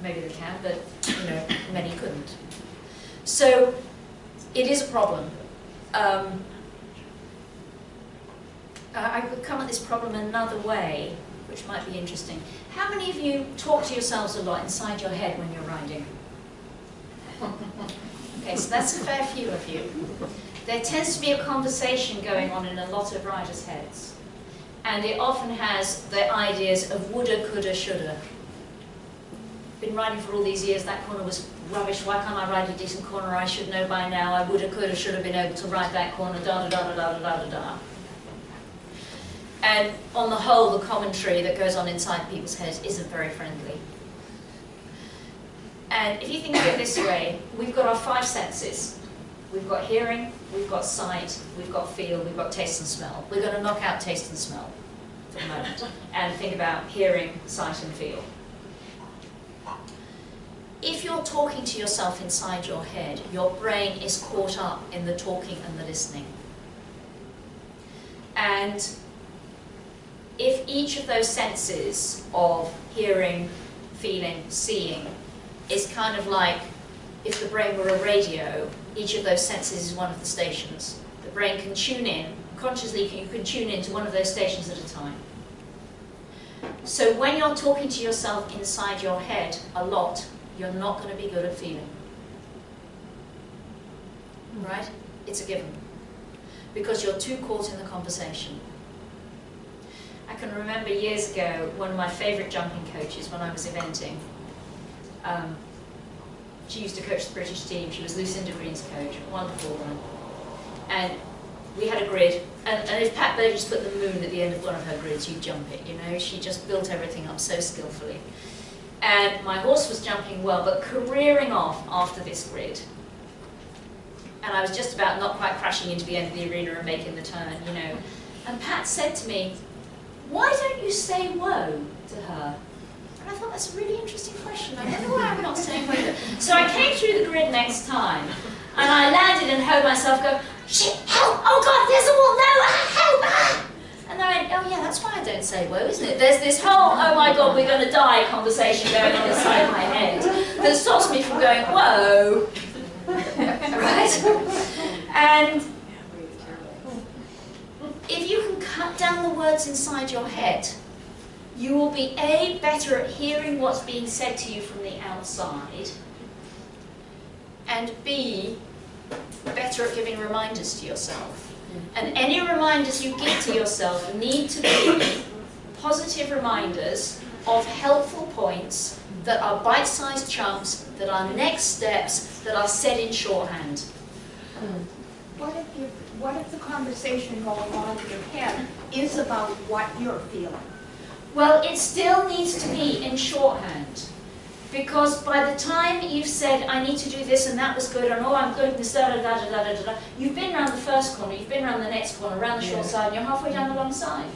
Maybe they can, but you know, many couldn't. So it is a problem. I could come at this problem another way, which might be interesting. How many of you talk to yourselves a lot inside your head when you're riding? Okay, so that's a fair few of you. there tends to be a conversation going on in a lot of writers' heads. And it often has the ideas of woulda, coulda, shoulda. Been writing for all these years, that corner was rubbish, why can't I write a decent corner? I should know by now, I woulda, coulda, should have been able to write that corner, da da da da da da da da. And on the whole, the commentary that goes on inside people's heads isn't very friendly. And if you think of it this way, we've got our 5 senses. We've got hearing, we've got sight, we've got feel, we've got taste and smell. We're going to knock out taste and smell for the moment and think about hearing, sight and feel. If you're talking to yourself inside your head, your brain is caught up in the talking and the listening. And if each of those senses of hearing, feeling, seeing is kind of like if the brain were a radio, each of those senses is one of the stations. The brain can tune in, consciously you can tune in to one of those stations at a time. So when you're talking to yourself inside your head a lot, you're not going to be good at feeling. Right? It's a given. Because you're too caught in the conversation. I can remember years ago, one of my favourite jumping coaches when I was eventing, she used to coach the British team. She was Lucinda Green's coach, a wonderful woman. And we had a grid, and if Pat Burgess put the moon at the end of one of her grids, you'd jump it, you know. She just built everything up so skillfully. And my horse was jumping well, but careering off after this grid. And I was just about not quite crashing into the end of the arena and making the turn, you know. And Pat said to me, "Why don't you say whoa to her?" And I thought, that's a really interesting question. I wonder why I'm not saying whoa. So I came through the grid next time, and I landed and heard myself go, "Shit, help, oh God, there's a wall, no, help, ah!" And I went, oh yeah, that's why I don't say whoa, isn't it? There's this whole, oh my God, we're going to die conversation going on inside my head that stops me from going, whoa. Right? And if you can cut down the words inside your head, you will be A, better at hearing what's being said to you from the outside, and B, better at giving reminders to yourself. And any reminders you give to yourself need to be positive reminders of helpful points that are bite-sized chunks, that are next steps, that are said in shorthand. What if the conversation going on in your head is about what you're feeling? Well, it still needs to be in shorthand. Because by the time you've said, I need to do this and that was good, and oh, I'm doing this, da da da da da da da, you've been around the first corner, you've been around the next corner, around the short side, and you're halfway down the long side.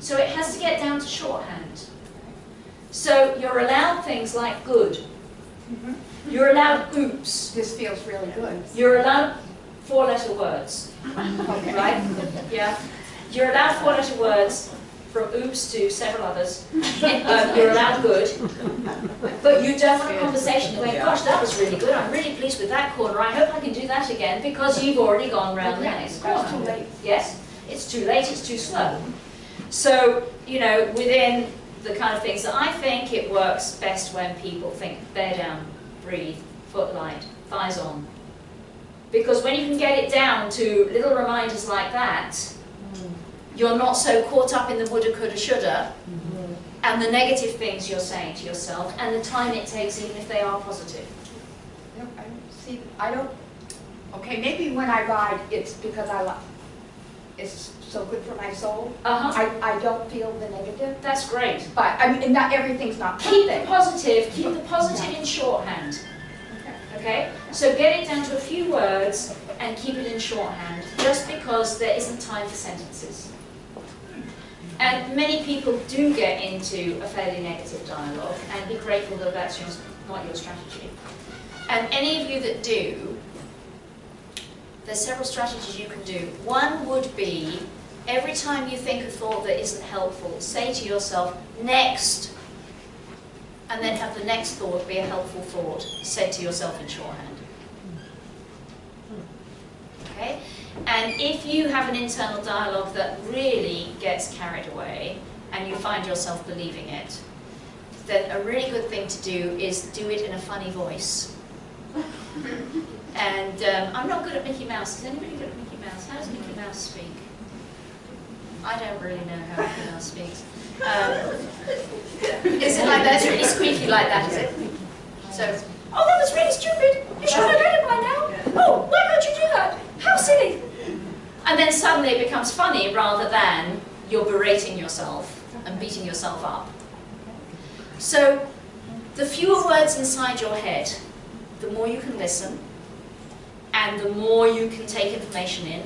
So it has to get down to shorthand. So you're allowed things like good. You're allowed oops. This feels really good. You're allowed 4-letter words. Okay. Right? Yeah. You're allowed 4-letter words. From oops to several others, you're allowed good, but you don't want a conversation going, gosh, that was really good, I'm really pleased with that corner, I hope I can do that again, because you've already gone round the next corner. It's too late. Yes, it's too late, it's too slow. So, you know, within the kind of things that I think, it works best when people think bear down, breathe, foot light, thighs on. Because when you can get it down to little reminders like that, you're not so caught up in the woulda, coulda, shoulda, and the negative things you're saying to yourself, and the time it takes, even if they are positive. Okay, maybe when I ride, it's because it's so good for my soul. I don't feel the negative. That's great. But, I mean, not everything's not Keep perfect. the positive, keep the positive in shorthand. Okay? So get it down to a few words and keep it in shorthand, just because there isn't time for sentences. And many people do get into a fairly negative dialogue, and be grateful that that's not your strategy. And any of you that do, there's several strategies you can do. One would be, every time you think a thought that isn't helpful, say to yourself, next, and then have the next thought be a helpful thought, said to yourself in shorthand. Okay? And if you have an internal dialogue that really gets carried away, and you find yourself believing it, then a really good thing to do is do it in a funny voice. And I'm not good at Mickey Mouse. Is anybody good at Mickey Mouse? How does Mickey Mouse speak? I don't really know how Mickey Mouse speaks. Is it like that? It's really squeaky like that, is it? So, oh, that was really stupid. You should have read it by now. Oh, why can't you do that? How silly. And then suddenly it becomes funny rather than you're berating yourself and beating yourself up. So, the fewer words inside your head, the more you can listen, and the more you can take information in,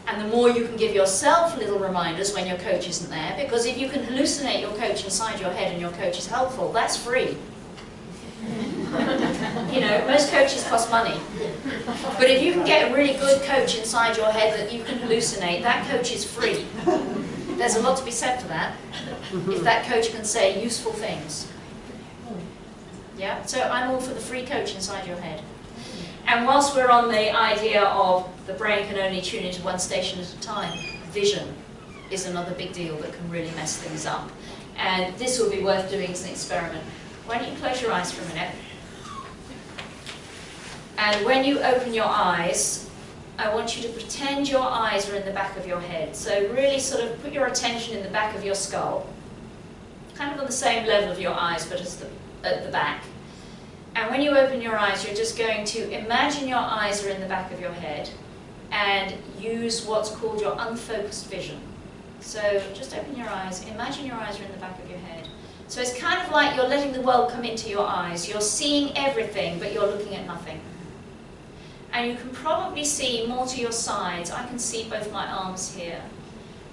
and the more you can give yourself little reminders when your coach isn't there, because if you can hallucinate your coach inside your head and your coach is helpful, that's free. You know, most coaches cost money. But if you can get a really good coach inside your head that you can hallucinate, that coach is free. There's a lot to be said for that, if that coach can say useful things. Yeah, so I'm all for the free coach inside your head. And whilst we're on the idea of the brain can only tune into one station at a time, vision is another big deal that can really mess things up. And this will be worth doing as an experiment. Why don't you close your eyes for a minute? And when you open your eyes, I want you to pretend your eyes are in the back of your head. So really sort of put your attention in the back of your skull, kind of on the same level of your eyes, but at the back. And when you open your eyes, you're just going to imagine your eyes are in the back of your head and use what's called your unfocused vision. So just open your eyes, imagine your eyes are in the back of your head. So it's kind of like you're letting the world come into your eyes. You're seeing everything, but you're looking at nothing. And you can probably see more to your sides. I can see both my arms here,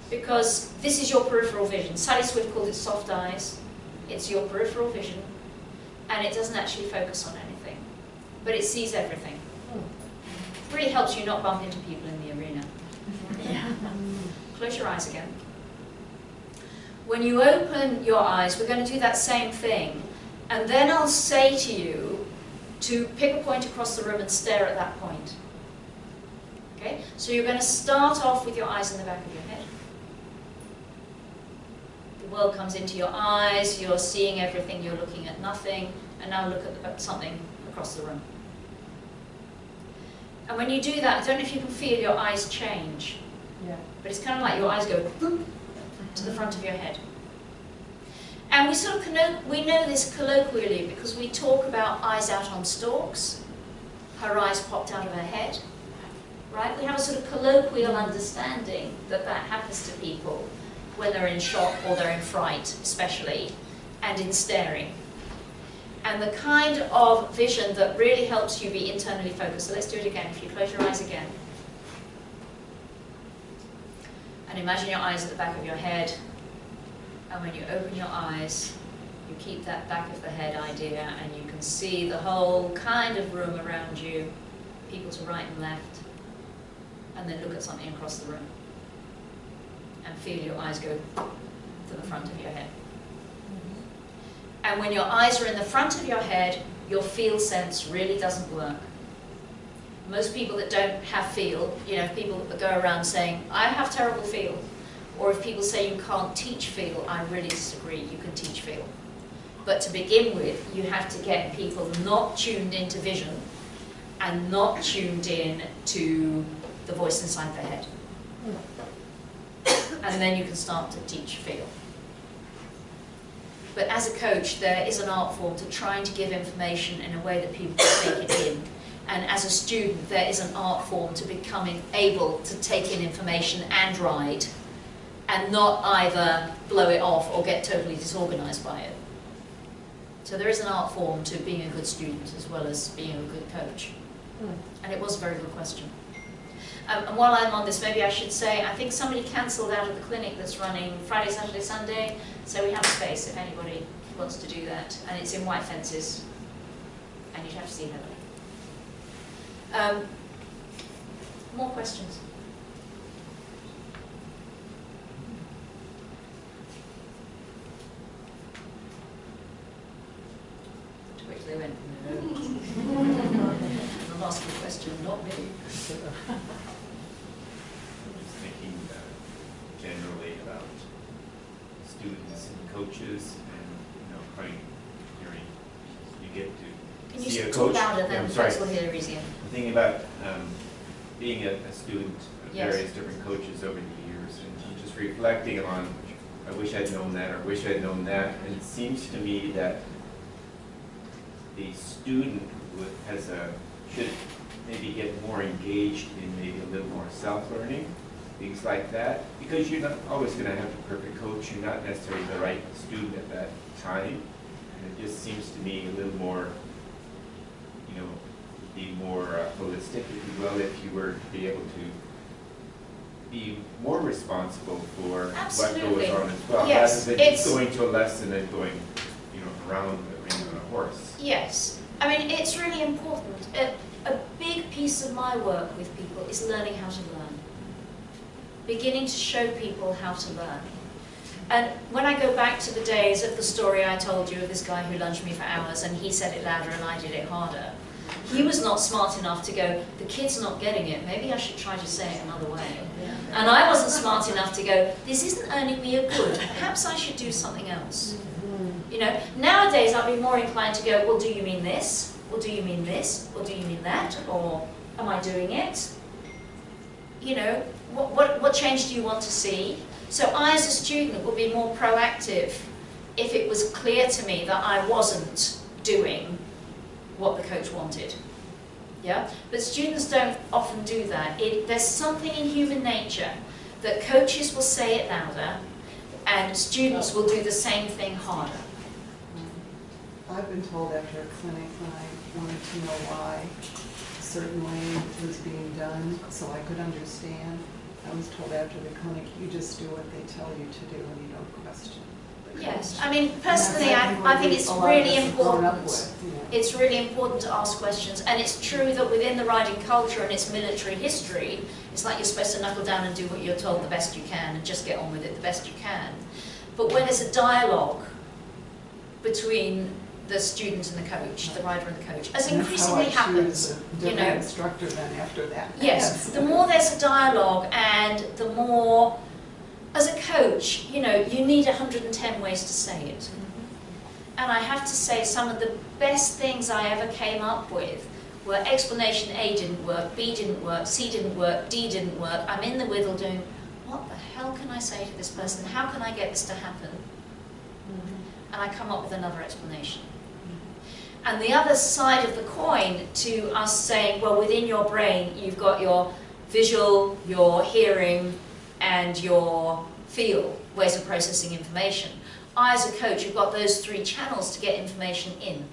because this is your peripheral vision. Sally Swift called it soft eyes. It's your peripheral vision, and it doesn't actually focus on anything, but it sees everything. It really helps you not bump into people in the arena. Close your eyes again. When you open your eyes, we're going to do that same thing, and then I'll say to you to pick a point across the room and stare at that point. Okay? So you're going to start off with your eyes in the back of your head. The world comes into your eyes, you're seeing everything, you're looking at nothing, and now look at something across the room. And when you do that, I don't know if you can feel your eyes change, but it's kind of like your eyes go boop, to the front of your head. And we sort of we know this colloquially because we talk about eyes out on stalks, her eyes popped out of her head, right? We have a sort of colloquial understanding that that happens to people when they're in shock or they're in fright, especially, and in staring. And the kind of vision that really helps you be internally focused. So let's do it again. If you close your eyes again. And imagine your eyes at the back of your head. And when you open your eyes, you keep that back of the head idea, and you can see the whole kind of room around you, people to right and left, and then look at something across the room. And feel your eyes go to the front of your head. And when your eyes are in the front of your head, your feel sense really doesn't work. Most people that don't have feel, you know, people that go around saying, I have terrible feel, or if people say you can't teach feel, I really disagree, you can teach feel. But to begin with, you have to get people not tuned into vision and not tuned in to the voice inside their head. And then you can start to teach feel. But as a coach, there is an art form to trying to give information in a way that people can take it in. And as a student, there is an art form to becoming able to take in information and ride, and not either blow it off or get totally disorganized by it. So there is an art form to being a good student as well as being a good coach. And it was a very good question. And while I'm on this, maybe I should say, I think somebody cancelled out of the clinic that's running Friday, Saturday, Sunday, so we have a space if anybody wants to do that. And it's in White Fences, and you'd have to see Heather. More questions? To which they went, no. I'll ask you a question, not me. Thinking generally about students and coaches, and how you get to. Can be a talk coach. louder, Yeah, then I'm sorry. folks will hear easier. I'm thinking about being a student of Yes. various different coaches over the years, and just reflecting on, I wish I'd known that, or wish I'd known that. And it seems to me that the student should maybe get more engaged in maybe a little more self-learning, things like that, because you're not always going to have the perfect coach. You're not necessarily the right student at that time. And it just seems to me a little more, be more holistic, if you will, if you were to be able to be more responsible for Absolutely. what goes on as well, Yes, rather than it's- just going to a lesson and going, around the ring on a horse. Yes, I mean, it's really important. A big piece of my work with people is learning how to learn. Beginning to show people how to learn. And when I go back to the days of the story I told you of this guy who lunged me for hours and he said it louder and I did it harder, he was not smart enough to go, the kid's not getting it, maybe I should try to say it another way. And I wasn't smart enough to go, this isn't earning me a good, perhaps I should do something else. Nowadays I'd be more inclined to go, well, do you mean this? Or do you mean this? Or do you mean that? Or am I doing it? What change do you want to see? So I, as a student, would be more proactive if it was clear to me that I wasn't doing what the coach wanted. Yeah? But students don't often do that. There's something in human nature that coaches will say it louder and students will do the same thing harder. I've been told after a clinic when I wanted to know why a certain way was being done so I could understand. I was told after the clinic, you just do what they tell you to do and you don't question. Yes, I mean, personally, I think it's really important. Yeah. It's really important to ask questions, and it's true that within the riding culture and its military history, it's like you're supposed to knuckle down and do what you're told the best you can and just get on with it the best you can. But when there's a dialogue between the student and the coach, the rider and the coach, as increasingly happens, a different instructor then after that. Yes, the more there's a dialogue and the more, as a coach, you need 110 ways to say it. And I have to say some of the best things I ever came up with were explanation A didn't work, B didn't work, C didn't work, D didn't work. I'm in the middle doing, what the hell can I say to this person? How can I get this to happen? And I come up with another explanation. And the other side of the coin to us saying, well, within your brain, you've got your visual, your hearing, and your feel, ways of processing information. I, as a coach, have got those three channels to get information in.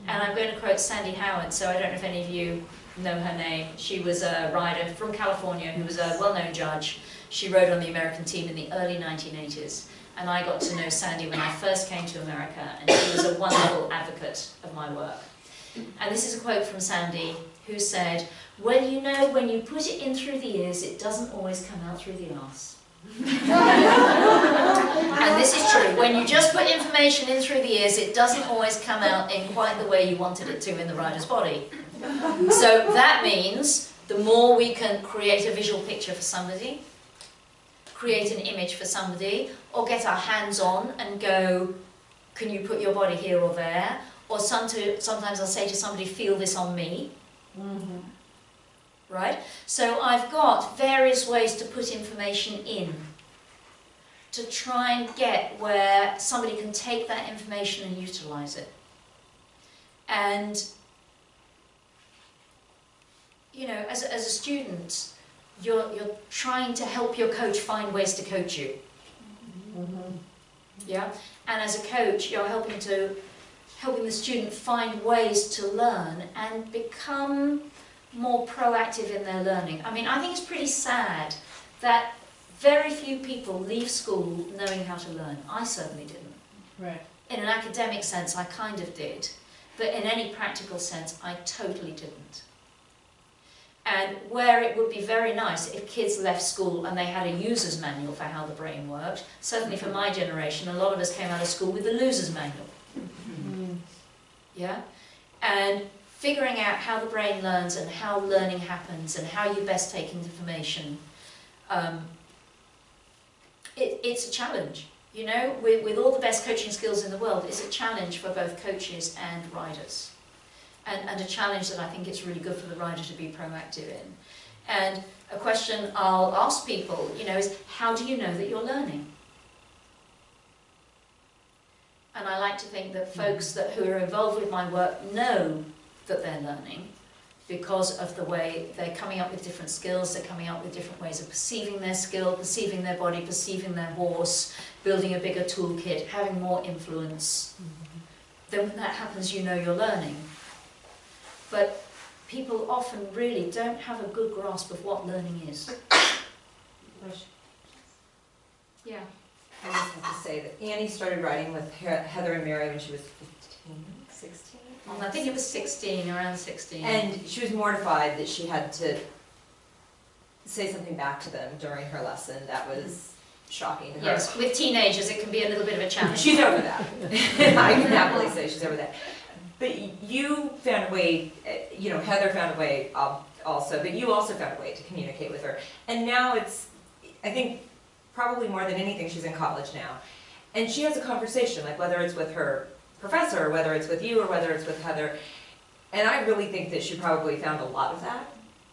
And I'm going to quote Sandy Howard, so I don't know if any of you know her name. She was a rider from California who was a well-known judge. She rode on the American team in the early 1980s. And I got to know Sandy when I first came to America, and she was a wonderful advocate of my work. And this is a quote from Sandy, who said, well, when you put it in through the ears, it doesn't always come out through the arse. And this is true. When you just put information in through the ears, it doesn't always come out in quite the way you wanted it to in the rider's body. So that means the more we can create a visual picture for somebody, create an image for somebody, or get our hands on and go, can you put your body here or there? Or sometimes I'll say to somebody, feel this on me. Right? So I've got various ways to put information in, to try and get where somebody can take that information and utilize it. And, as a student, you're trying to help your coach find ways to coach you. Yeah? And as a coach, you're helping the student find ways to learn and become more proactive in their learning. I mean, I think it's pretty sad that very few people leave school knowing how to learn. I certainly didn't. Right. In an academic sense, I kind of did. But in any practical sense, I totally didn't. And where it would be very nice if kids left school and they had a user's manual for how the brain worked, certainly for my generation, a lot of us came out of school with the loser's manual. Yeah? And figuring out how the brain learns and how learning happens and how you best take information, it's a challenge. You know, with all the best coaching skills in the world, it's a challenge for both coaches and riders. And a challenge that I think it's really good for the rider to be proactive in. And a question I'll ask people, you know, is how do you know that you're learning? And I like to think that folks who are involved with my work know that they're learning because of the way they're coming up with different skills, they're coming up with different ways of perceiving their skill, perceiving their body, perceiving their horse, building a bigger toolkit, having more influence. Then when that happens, you know you're learning. But people often really don't have a good grasp of what learning is. Yeah. I just have to say that Annie started riding with Heather and Mary when she was 15, 16? I think it was 16, around 16. And she was mortified that she had to say something back to them during her lesson. That was shocking to her. Yes, with teenagers it can be a little bit of a challenge. She's over that. I can happily say she's over that. But you found a way, you know, Heather found a way also, but you also found a way to communicate with her. And now it's, I think, probably more than anything, she's in college now. And she has a conversation, like whether it's with her professor, or whether it's with you, or whether it's with Heather. And I really think that she probably found a lot of that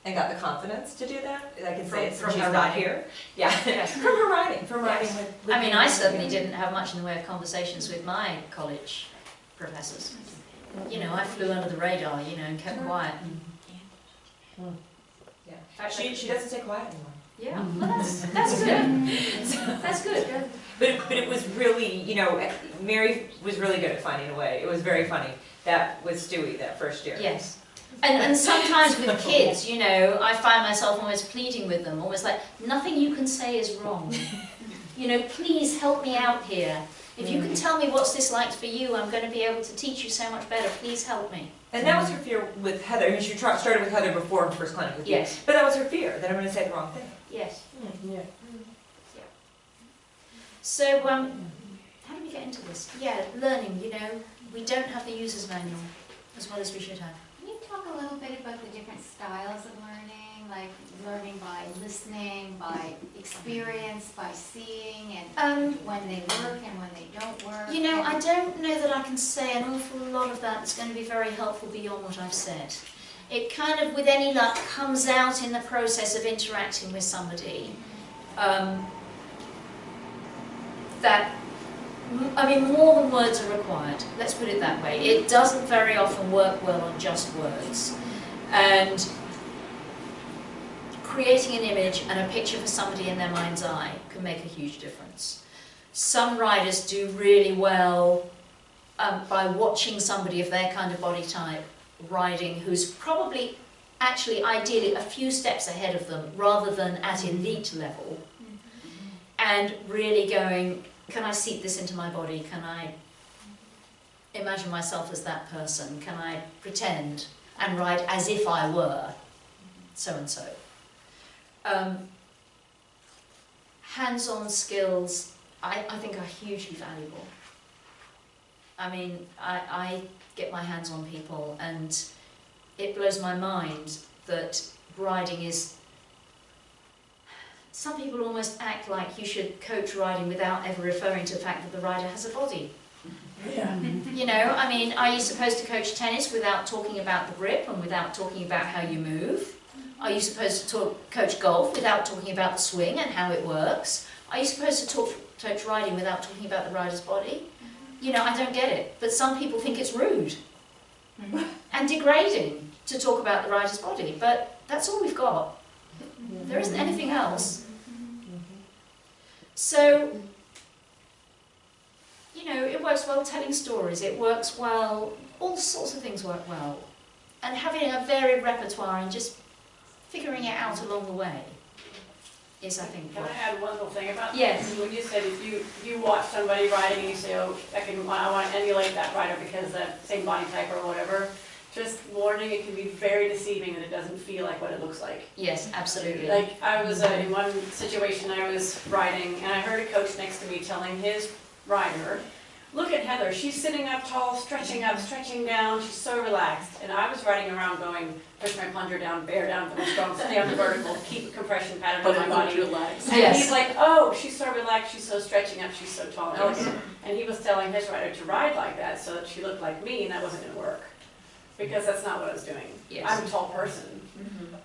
and got the confidence to do that. I can say it since she's not here. Yeah, yes. From her writing, from writing with I mean, I certainly didn't have much in the way of conversations with my college professors. You know, I flew under the radar, you know, and kept quiet. Yeah. She doesn't stay quiet anymore. Yeah, well, that's good. That's good. But it was really, you know, Mary was really good at finding a way. It was very funny. That with Stewie that first year. Yes. And sometimes with kids, you know, I find myself almost pleading with them, almost like, nothing you can say is wrong. You know, please help me out here. If you can tell me what's this like for you, I'm going to be able to teach you so much better. Please help me. And that was her fear with Heather. I mean, she started with Heather before her first clinic with you. Yes. But that was her fear, that I'm going to say the wrong thing. Yes. Yeah. So, how do we get into this? Yeah, learning, you know, we don't have the user's manual as well as we should have. Can you talk a little bit about the different styles of learning, like learning by listening, by experience, by seeing, and when they work and when they don't work? You know, I don't know that I can say an awful lot of that is going to be very helpful beyond what I've said. It kind of, with any luck, comes out in the process of interacting with somebody. That, I mean, more than words are required, let's put it that way. It doesn't very often work well on just words. And creating an image and a picture for somebody in their mind's eye can make a huge difference. Some riders do really well by watching somebody of their kind of body type riding who's probably, actually, ideally, a few steps ahead of them rather than at elite level. And really going, can I seep this into my body? Can I imagine myself as that person? Can I pretend and ride as if I were so-and-so? Hands-on skills, I think, are hugely valuable. I mean, I get my hands on people and it blows my mind that riding is... Some people almost act like you should coach riding without ever referring to the fact that the rider has a body. Yeah. You know, I mean, are you supposed to coach tennis without talking about the grip and without talking about how you move? Are you supposed to coach golf without talking about the swing and how it works? Are you supposed to coach riding without talking about the rider's body? You know, I don't get it. But some people think it's rude and degrading to talk about the rider's body. But that's all we've got. There isn't anything else. So, you know, it works well telling stories, it works well, all sorts of things work well. And having a varied repertoire and just figuring it out along the way is, I think, Can I add one little thing about that? Yes. When you said if you watch somebody riding and you say, oh, I want to emulate that rider because that same body type or whatever, just warning, it can be very deceiving and it doesn't feel like what it looks like. Yes, absolutely. Like I was in one situation I was riding and I heard a coach next to me telling his rider, look at Heather, she's sitting up tall, stretching up, stretching down, she's so relaxed. And I was riding around going, push my plunger down, bear down, finish strong, stay on the vertical, keep a compression pattern on my body. relaxed. And Yes. he's like, oh, she's so relaxed, she's so stretching up, she's so tall and elegant. And he was telling his rider to ride like that so that she looked like me, and that wasn't gonna work. Because that's not what I was doing. Yes. I'm a tall person,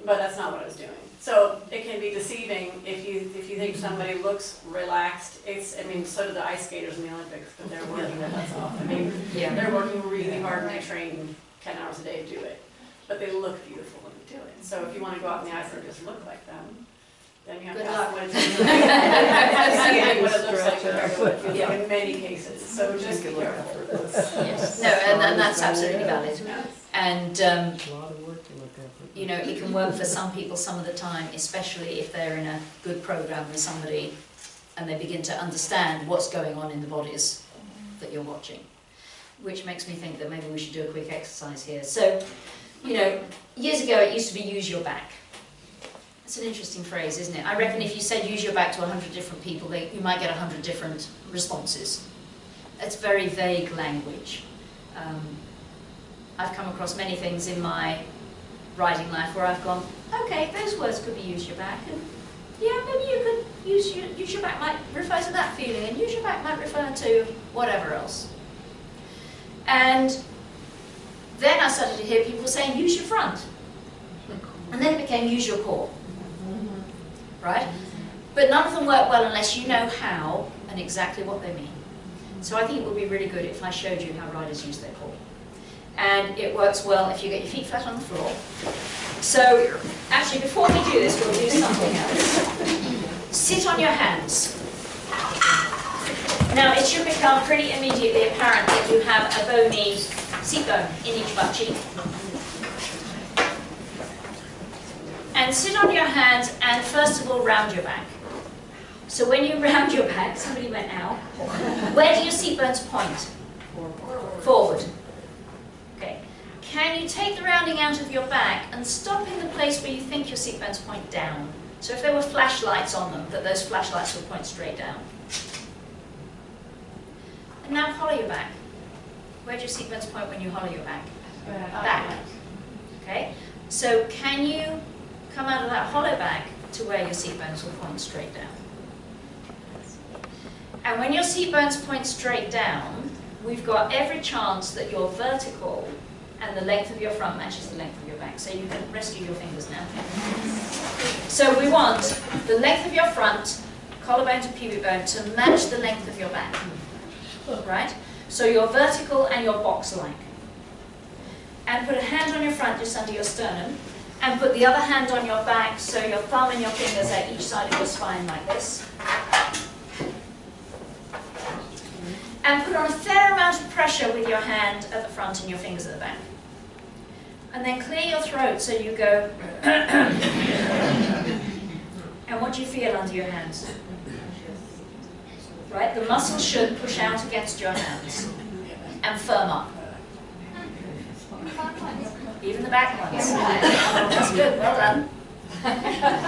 but that's not what I was doing. So it can be deceiving if you think somebody looks relaxed. I mean, so do the ice skaters in the Olympics, but they're working their butts off. I mean, Yeah. they're working really hard and they train 10 hours a day to do it. But they look beautiful when they do it. So if you want to go out in the ice and just look like them, then you have Good to ask luck. what it what it looks like compared to what it feels like in many cases. So just be careful. Yes. No, and that's absolutely valid. And, A lot of work to look at. you know, it can work for some people some of the time, especially if they're in a good program with somebody and they begin to understand what's going on in the bodies that you're watching. Which makes me think that maybe we should do a quick exercise here. So, you know, years ago it used to be use your back. It's an interesting phrase, isn't it? I reckon if you said use your back to 100 different people, you might get 100 different responses. It's very vague language. I've come across many things in my riding life where I've gone, okay, those words could be use your back, and yeah, maybe you could use your back might refer to that feeling, and use your back might refer to whatever else. And then I started to hear people saying, use your front. And then it became use your core. Right? But none of them work well unless you know how and exactly what they mean. So I think it would be really good if I showed you how riders use their core. And it works well if you get your feet flat on the floor. So actually, before we do this, we'll do something else. Sit on your hands. Now, it should become pretty immediately apparent that you have a bony seat bone in each butt cheek. And sit on your hands and first of all round your back. So when you round your back, somebody went out. Where do your seat bones point? Forward. Okay. Can you take the rounding out of your back and stop in the place where you think your seat bones point down? So if there were flashlights on them, that those flashlights would point straight down. And now hollow your back. Where do your seat bones point when you hollow your back? Back. Okay. So can you come out of that hollow back to where your seat bones will point straight down? And when your seat bones point straight down, we've got every chance that your vertical and the length of your front matches the length of your back. So you can rescue your fingers now. So we want the length of your front, collarbone to pubic bone, to match the length of your back. Right? So your vertical and your box-like. And put a hand on your front just under your sternum, and put the other hand on your back so your thumb and your fingers are each side of your spine like this. And put on a fair amount of pressure with your hand at the front and your fingers at the back. And then clear your throat so you go. And what do you feel under your hands? Right? The muscles should push out against your hands and firm up. Even the back ones. That's good, well done.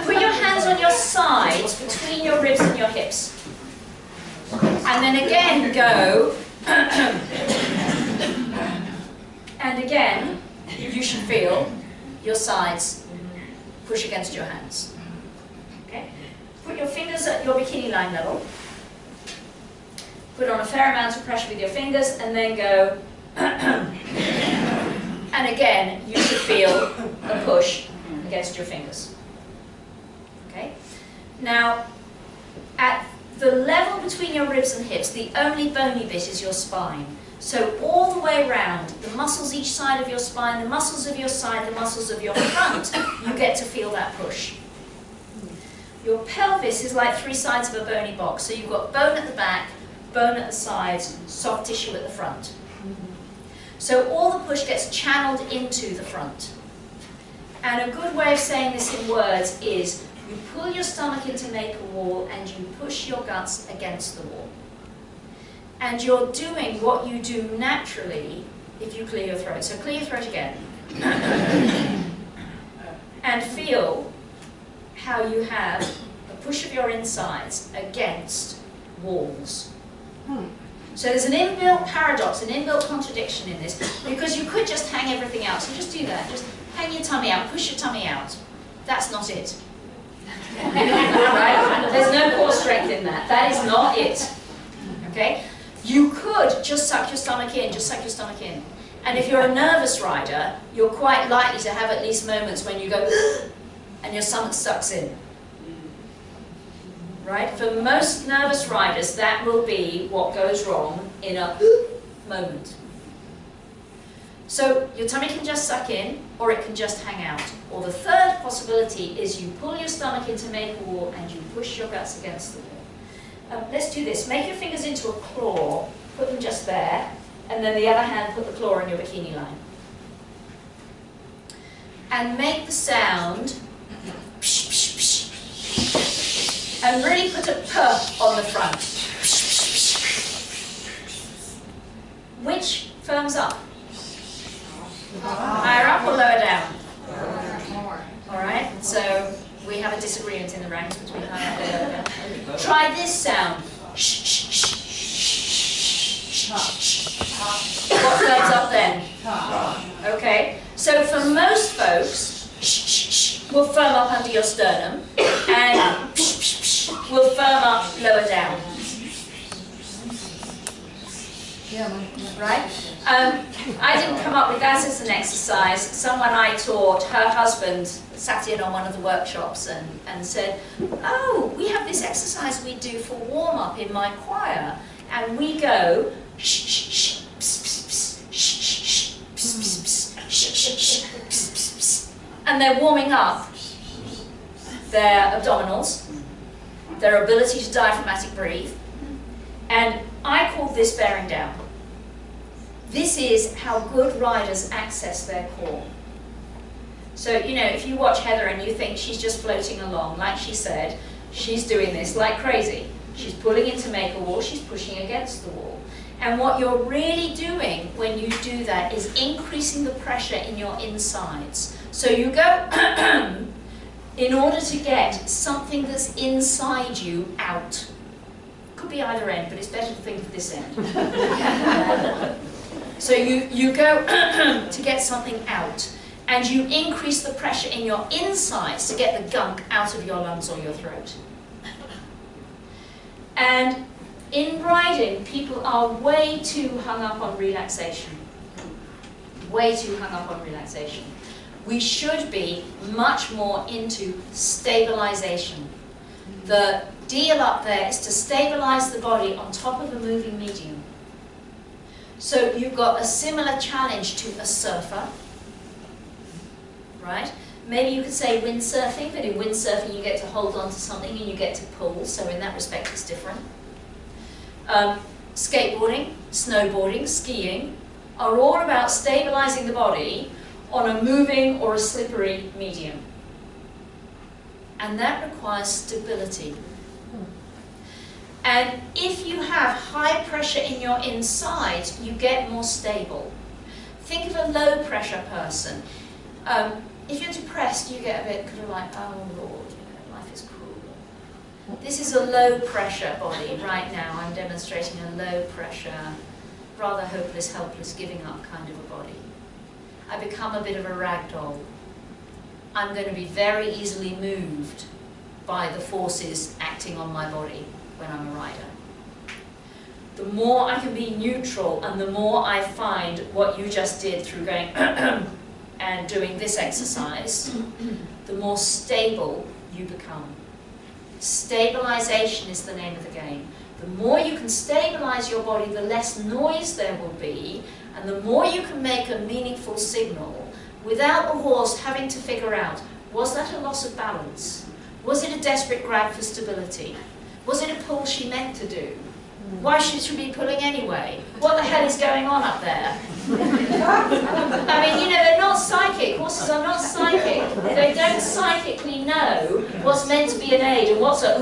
Put your hands on your sides between your ribs and your hips. And then again go, and again, you should feel your sides push against your hands. Okay? Put your fingers at your bikini line level. Put on a fair amount of pressure with your fingers, and then go, and again, you should feel a push against your fingers. Okay? Now, at the level between your ribs and hips, the only bony bit is your spine. So all the way around, the muscles each side of your spine, the muscles of your side, the muscles of your front, you get to feel that push. Your pelvis is like three sides of a bony box. So you've got bone at the back, bone at the sides, soft tissue at the front. So all the push gets channeled into the front. And a good way of saying this in words is you pull your stomach in to make a wall and you push your guts against the wall. And you're doing what you do naturally if you clear your throat. So clear your throat again. And feel how you have a push of your insides against walls. So there's an inbuilt paradox, an inbuilt contradiction in this, because you could just hang everything out. So just do that. Just hang your tummy out, push your tummy out. That's not it. Right? There's no core strength in that. That is not it. Okay? You could just suck your stomach in, just suck your stomach in. And if you're a nervous rider, you're quite likely to have at least moments when you go and your stomach sucks in. Right? For most nervous riders, that will be what goes wrong in a moment. So your tummy can just suck in, or it can just hang out. Or the third possibility is you pull your stomach into maple wall and you push your guts against the wall. Let's do this. Make your fingers into a claw, put them just there, and then the other hand put the claw in your bikini line. And make the sound, and really put a puh on the front. Which firms up? Higher up or lower down? Alright, so we have a disagreement in the ranks between higher up and lower down. Try this sound. What firms up then? Okay, so for most folks, will firm up under your sternum and will firm up lower down. Right? I didn't come up with that as an exercise. Someone I taught, her husband sat in on one of the workshops and said, oh, we have this exercise we do for warm-up in my choir, and we go and they're warming up their abdominals, their ability to diaphragmatic breathe, and I call this bearing down. This is how good riders access their core. So, you know, if you watch Heather and you think she's just floating along, like she said, she's doing this like crazy. She's pulling in to make a wall, she's pushing against the wall. And what you're really doing when you do that is increasing the pressure in your insides. So you go in order to get something that's inside you out. Could be either end, but it's better to think of this end. So you go to get something out, and you increase the pressure in your insides to get the gunk out of your lungs or your throat. And in riding, people are way too hung up on relaxation. Way too hung up on relaxation. We should be much more into stabilization. The deal up there is to stabilize the body on top of a moving medium. So you've got a similar challenge to a surfer, right? Maybe you could say windsurfing, but in windsurfing you get to hold on to something and you get to pull, so in that respect it's different. Skateboarding, snowboarding, skiing are all about stabilizing the body on a moving or a slippery medium. And that requires stability. And if you have high pressure in your insides, you get more stable. Think of a low pressure person. If you're depressed, you get a bit kind of like, oh Lord, you know, life is cruel. This is a low pressure body right now. I'm demonstrating a low pressure, rather hopeless, helpless, giving up kind of a body. I become a bit of a rag doll. I'm going to be very easily moved by the forces acting on my body when I'm a rider. The more I can be neutral and the more I find what you just did through going and doing this exercise, the more stable you become. Stabilization is the name of the game. The more you can stabilize your body, the less noise there will be, and the more you can make a meaningful signal without the horse having to figure out, was that a loss of balance? Was it a desperate grab for stability? Was it a pull she meant to do? Why should she be pulling anyway? What the hell is going on up there? I mean, you know, they're not psychic. Horses are not psychic. They don't psychically know what's meant to be an aid and what's a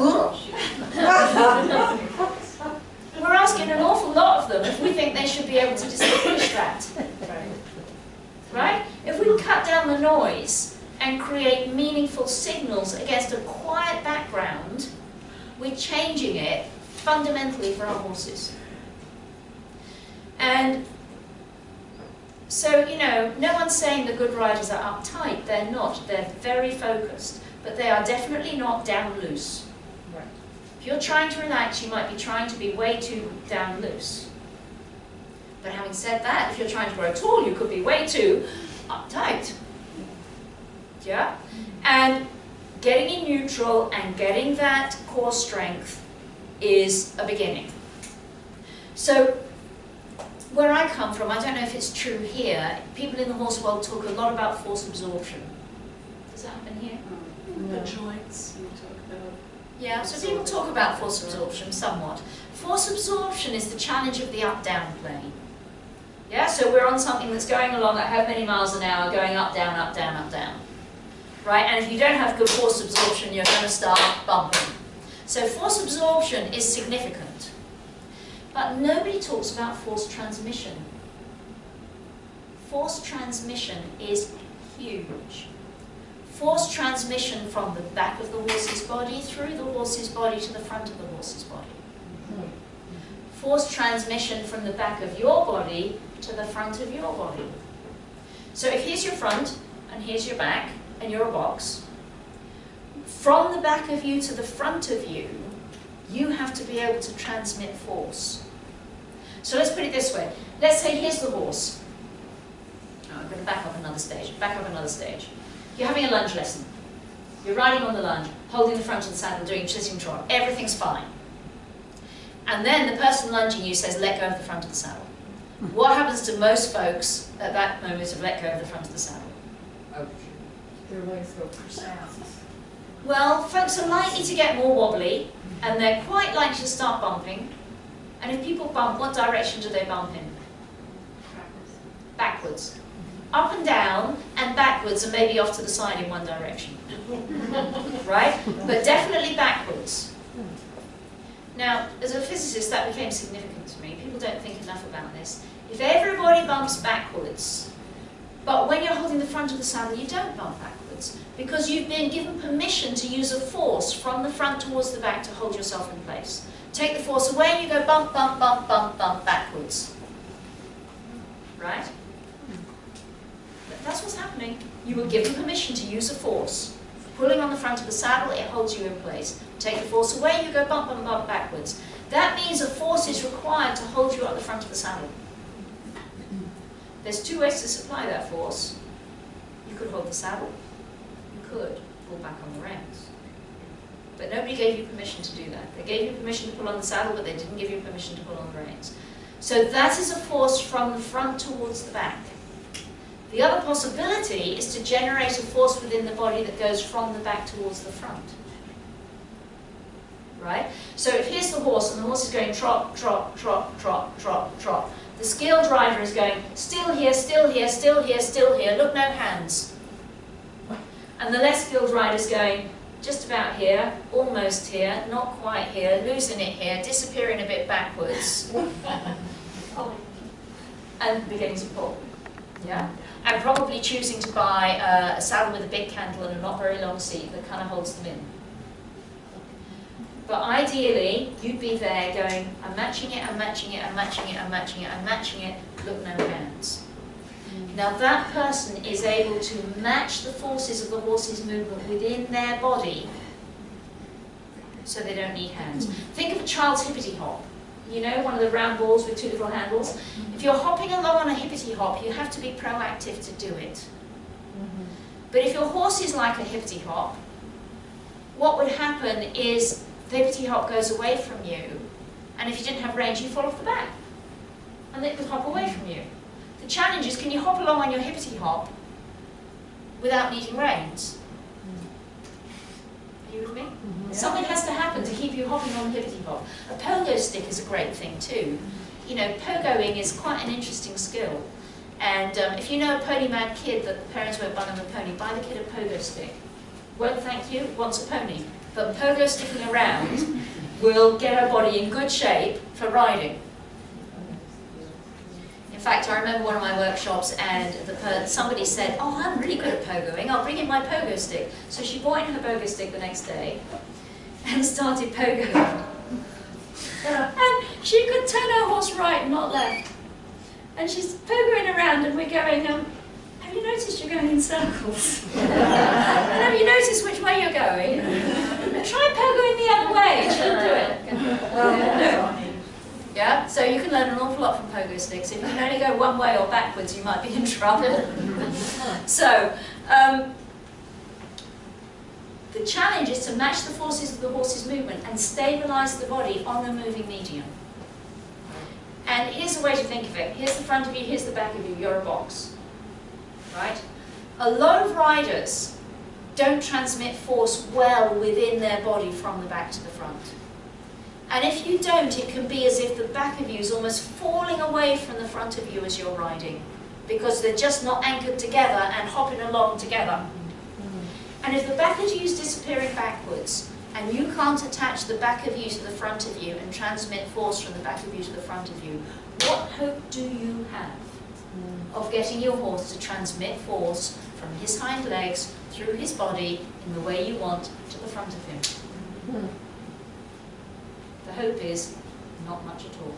We're asking an awful lot of them if we think they should be able to distinguish that. Right? If we can cut down the noise and create meaningful signals against a quiet background, we're changing it fundamentally for our horses. And so, you know, no one's saying the good riders are uptight. They're not. They're very focused. But they are definitely not down loose. Right. If you're trying to relax, you might be trying to be way too down loose. But having said that, if you're trying to grow tall, you could be way too uptight. Yeah? And getting in neutral and getting that core strength is a beginning. So, where I come from, I don't know if it's true here, people in the horse world talk a lot about force absorption. Does that happen here? The joints you talk about. Yeah, so people talk about force absorption somewhat. Force absorption is the challenge of the up-down plane. Yeah, so we're on something that's going along at how many miles an hour, going up, down, up, down, up, down. Right, and if you don't have good force absorption, you're going to start bumping. So force absorption is significant. But nobody talks about force transmission. Force transmission is huge. Force transmission from the back of the horse's body through the horse's body to the front of the horse's body. Force transmission from the back of your body to the front of your body. So if here's your front and here's your back and you're a box, from the back of you to the front of you, you have to be able to transmit force. So let's put it this way. Let's say here's the horse. Oh, I'm going to back up another stage. Back up another stage. You're having a lunge lesson. You're riding on the lunge, holding the front of the saddle, doing sitting trot. Everything's fine. And then the person lunging you says, let go of the front of the saddle. What happens to most folks at that moment of let go of the front of the saddle? Their legs go fast. Well, folks are likely to get more wobbly, and they're quite likely to start bumping. And if people bump, what direction do they bump in? Backwards. Up and down, and backwards, and maybe off to the side in one direction. Right? But definitely backwards. Now, as a physicist, that became significant to me. People don't think enough about this. If everybody bumps backwards, but when you're holding the front of the saddle, you don't bump backwards, because you've been given permission to use a force from the front towards the back to hold yourself in place. Take the force away and you go bump, bump, bump, bump, bump backwards. Right? That's what's happening. You were given permission to use a force. Pulling on the front of the saddle, it holds you in place. Take the force away, you go bump, bump, bump backwards. That means a force is required to hold you at the front of the saddle. There's two ways to supply that force. You could hold the saddle. You could pull back on the reins. But nobody gave you permission to do that. They gave you permission to pull on the saddle, but they didn't give you permission to pull on the reins. So that is a force from the front towards the back. The other possibility is to generate a force within the body that goes from the back towards the front. Right? So if here's the horse, and the horse is going trot, trot, trot, trot, trot, trot. The skilled rider is going still here, still here, still here, still here, look, no hands. And the less skilled rider is going just about here, almost here, not quite here, losing it here, disappearing a bit backwards, and beginning to pull. Yeah? And probably choosing to buy a saddle with a big cantle and a not very long seat that kind of holds them in. But ideally, you'd be there going, I'm matching it, I'm matching it, I'm matching it, I'm matching it, I'm matching it, look, no hands. Now that person is able to match the forces of the horse's movement within their body, so they don't need hands. Think of a child's hippity hop. You know, one of the round balls with two little handles. If you're hopping along on a hippity hop, you have to be proactive to do it. But if your horse is like a hippity hop, what would happen is the hippity hop goes away from you, and if you didn't have range, you fall off the back, and it would hop away from you. The challenge is, can you hop along on your hippity hop without needing reins? Are you with me? Yeah. Something has to happen to keep you hopping on the hippity hop. A pogo stick is a great thing too. You know, pogoing is quite an interesting skill. And if you know a pony mad kid that the parents won't buy them a pony, buy the kid a pogo stick. Won't thank you, wants a pony. But pogo sticking around will get her body in good shape for riding. In fact, I remember one of my workshops and somebody said, oh, I'm really good at pogoing, I'll bring in my pogo stick. So she bought in her pogo stick the next day and started pogoing. And she could turn her horse right, not left. And she's pogoing around and we're going, have you noticed you're going in circles? And have you noticed which way you're going? Try pogoing the other way, and she'll do it. No. Yeah, so you can learn an awful lot from pogo sticks. If you can only go one way or backwards, you might be in trouble. So, the challenge is to match the forces of the horse's movement and stabilize the body on the moving medium. And here's a way to think of it. Here's the front of you, here's the back of you, you're a box. Right? A lot of riders don't transmit force well within their body from the back to the front. And if you don't, it can be as if the back of you is almost falling away from the front of you as you're riding, because they're just not anchored together and hopping along together. And if the back of you is disappearing backwards, and you can't attach the back of you to the front of you and transmit force from the back of you to the front of you, what hope do you have of getting your horse to transmit force from his hind legs through his body in the way you want to the front of him? The hope is not much at all.